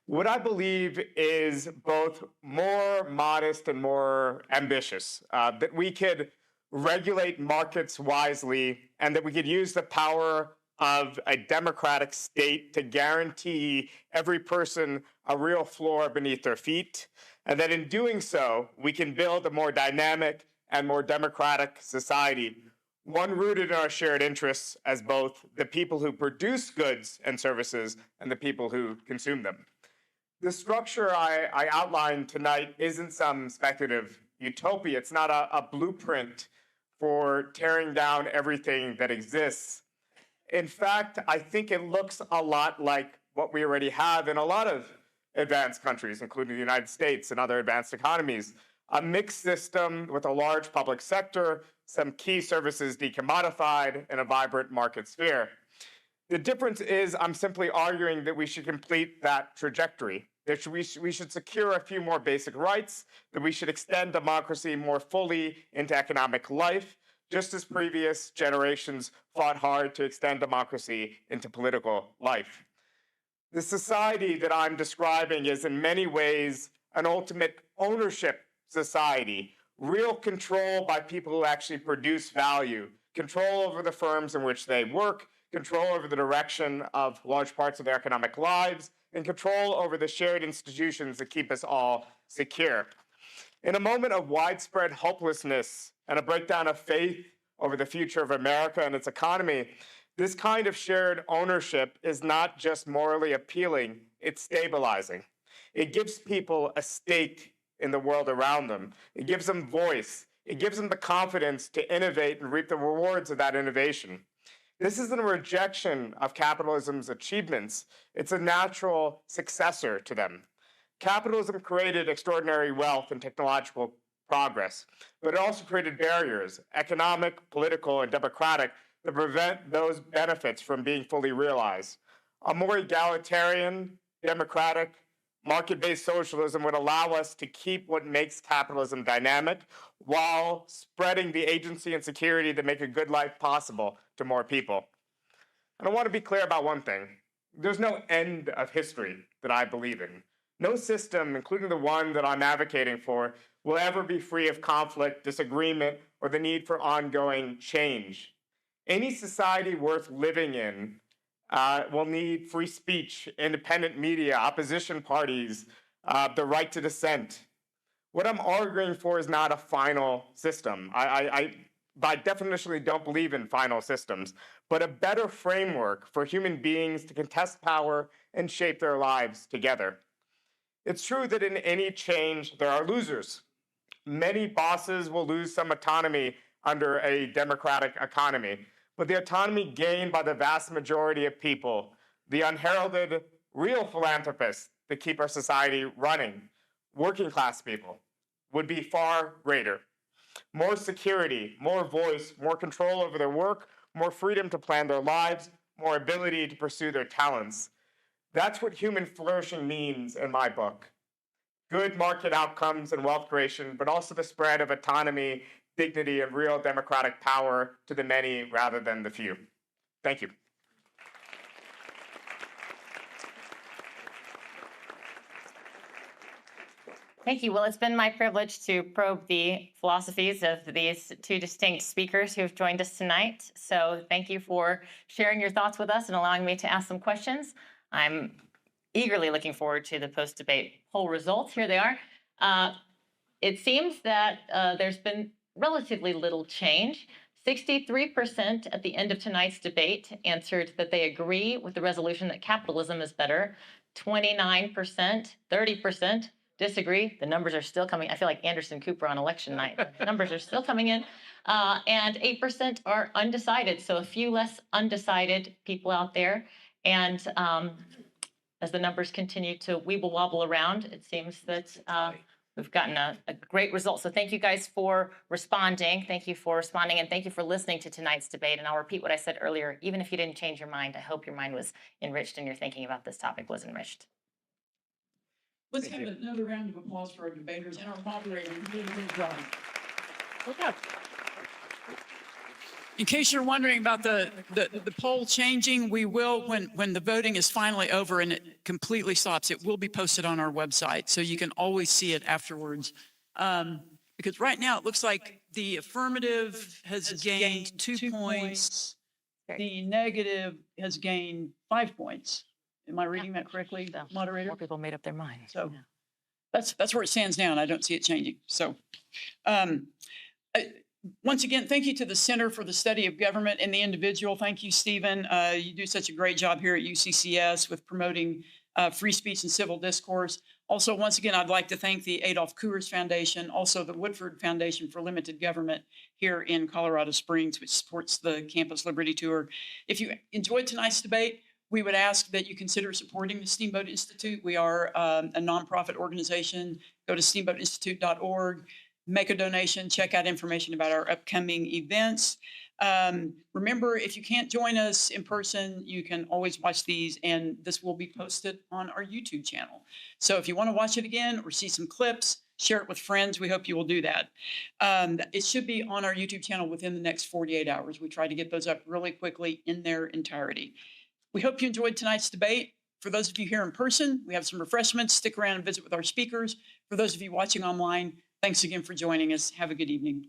S5: What I believe is both more modest and more ambitious, that we could regulate markets wisely and that we could use the power of a democratic state to guarantee every person a real floor beneath their feet, and that in doing so, we can build a more dynamic and more democratic society, one rooted in our shared interests as both the people who produce goods and services and the people who consume them. The structure I outlined tonight isn't some speculative utopia. It's not a blueprint for tearing down everything that exists. In fact, I think it looks a lot like what we already have in a lot of advanced countries, including the United States and other advanced economies. A mixed system with a large public sector, some key services decommodified, and a vibrant market sphere. The difference is I'm simply arguing that we should complete that trajectory, that we should secure a few more basic rights, that we should extend democracy more fully into economic life, just as previous generations fought hard to extend democracy into political life. The society that I'm describing is in many ways an ultimate ownership society, real control by people who actually produce value, control over the firms in which they work, control over the direction of large parts of their economic lives, and control over the shared institutions that keep us all secure. In a moment of widespread hopelessness and a breakdown of faith over the future of America and its economy, this kind of shared ownership is not just morally appealing, it's stabilizing. It gives people a stake in the world around them. It gives them voice. It gives them the confidence to innovate and reap the rewards of that innovation. This isn't a rejection of capitalism's achievements. It's a natural successor to them. Capitalism created extraordinary wealth and technological progress, but it also created barriers, economic, political, and democratic, that prevent those benefits from being fully realized. A more egalitarian, democratic, market-based socialism would allow us to keep what makes capitalism dynamic while spreading the agency and security that make a good life possible to more people. And I want to be clear about one thing. There's no end of history that I believe in. No system, including the one that I'm advocating for, will ever be free of conflict, disagreement, or the need for ongoing change. Any society worth living in will need free speech, independent media, opposition parties, the right to dissent. What I'm arguing for is not a final system. I by definition don't believe in final systems, but a better framework for human beings to contest power and shape their lives together. It's true that in any change, there are losers. Many bosses will lose some autonomy under a democratic economy, but the autonomy gained by the vast majority of people, the unheralded real philanthropists that keep our society running, working class people, would be far greater. More security, more voice, more control over their work, more freedom to plan their lives, more ability to pursue their talents. That's what human flourishing means in my book. Good market outcomes and wealth creation, but also the spread of autonomy, dignity, and real democratic power to the many rather than the few. Thank you.
S3: Thank you. Well, it's been my privilege to probe the philosophies of these two distinct speakers who have joined us tonight. So thank you for sharing your thoughts with us and allowing me to ask some questions. I'm eagerly looking forward to the post-debate poll results. Here they are. It seems that there's been relatively little change. 63% at the end of tonight's debate answered that they agree with the resolution that capitalism is better. 29%, 30% disagree. The numbers are still coming. I feel like Anderson Cooper on election night. The numbers are still coming in. And 8% are undecided. So a few less undecided people out there. And as the numbers continue to weeble wobble around, it seems that we've gotten a great result. So thank you guys for responding. Thank you for responding, and thank you for listening to tonight's debate. And I'll repeat what I said earlier. Even if you didn't change your mind, I hope your mind was enriched and your thinking about this topic was enriched.
S2: Let's have another round of applause for our debaters and our moderator. Who did a good job. Okay. In case you're wondering about the poll changing, we will, when the voting is finally over and it completely stops, it will be posted on our website, so you can always see it afterwards. Because right now, it looks like the affirmative has gained 2 points. The negative has gained 5 points. Am I reading that correctly,
S3: So,
S2: moderator?
S3: More people made up their minds.
S2: So that's where it stands now, and I don't see it changing. So once again, thank you to the Center for the Study of Government and the Individual. Thank you, Stephen. You do such a great job here at UCCS with promoting free speech and civil discourse. Also, once again, I'd like to thank the Adolph Coors Foundation, also the Woodford Foundation for Limited Government here in Colorado Springs, which supports the Campus Liberty Tour. If you enjoyed tonight's debate, we would ask that you consider supporting the Steamboat Institute. We are a nonprofit organization. Go to steamboatinstitute.org, make a donation, check out information about our upcoming events. Remember, if you can't join us in person, you can always watch these, and this will be posted on our YouTube channel. So if you want to watch it again or see some clips, share it with friends. We hope you will do that. It should be on our YouTube channel within the next 48 hours. We try to get those up really quickly in their entirety. We hope you enjoyed tonight's debate. For those of you here in person, we have some refreshments. Stick around and visit with our speakers. For those of you watching online, thanks again for joining us. Have a good evening.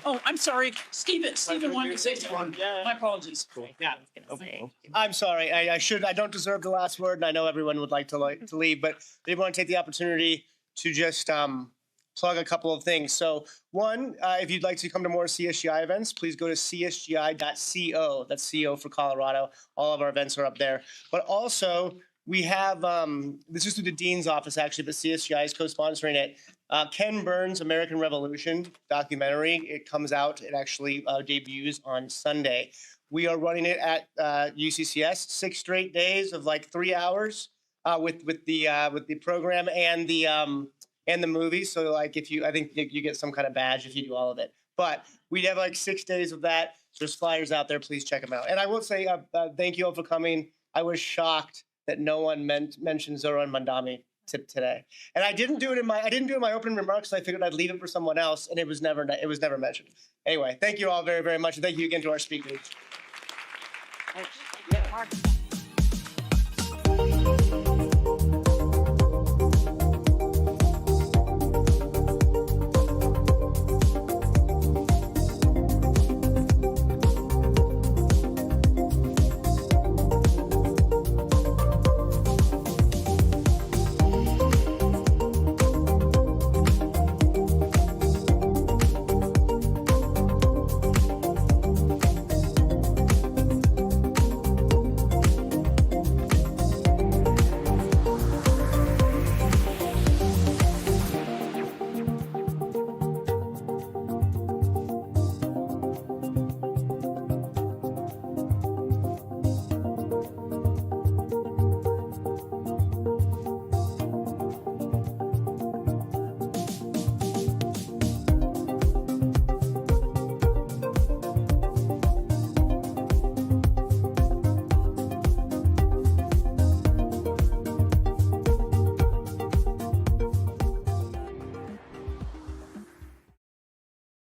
S2: Oh, I'm sorry. Stephen wanted to say something. My apologies.
S1: Yeah. I'm sorry. I don't deserve the last word, and I know everyone would like to leave, but I did want to take the opportunity to just plug a couple of things. So one, if you'd like to come to more CSGI events, please go to csgi.co. That's CO for Colorado. All of our events are up there. But also, we have, this is through the Dean's office actually, but CSGI is co-sponsoring it. Ken Burns' American Revolution documentary. It comes out, it actually debuts on Sunday. We are running it at UCCS, 6 straight days of like 3 hours with the program and the movie. So like I think you get some kind of badge if you do all of it. But we have like 6 days of that. There's flyers out there. Please check them out. And I will say thank you all for coming. I was shocked that no one mentioned Zoran Mandami today, and I didn't do it in my opening remarks. I figured I'd leave it for someone else, and it was never mentioned. Anyway, thank you all very, very much, and thank you again to our speakers.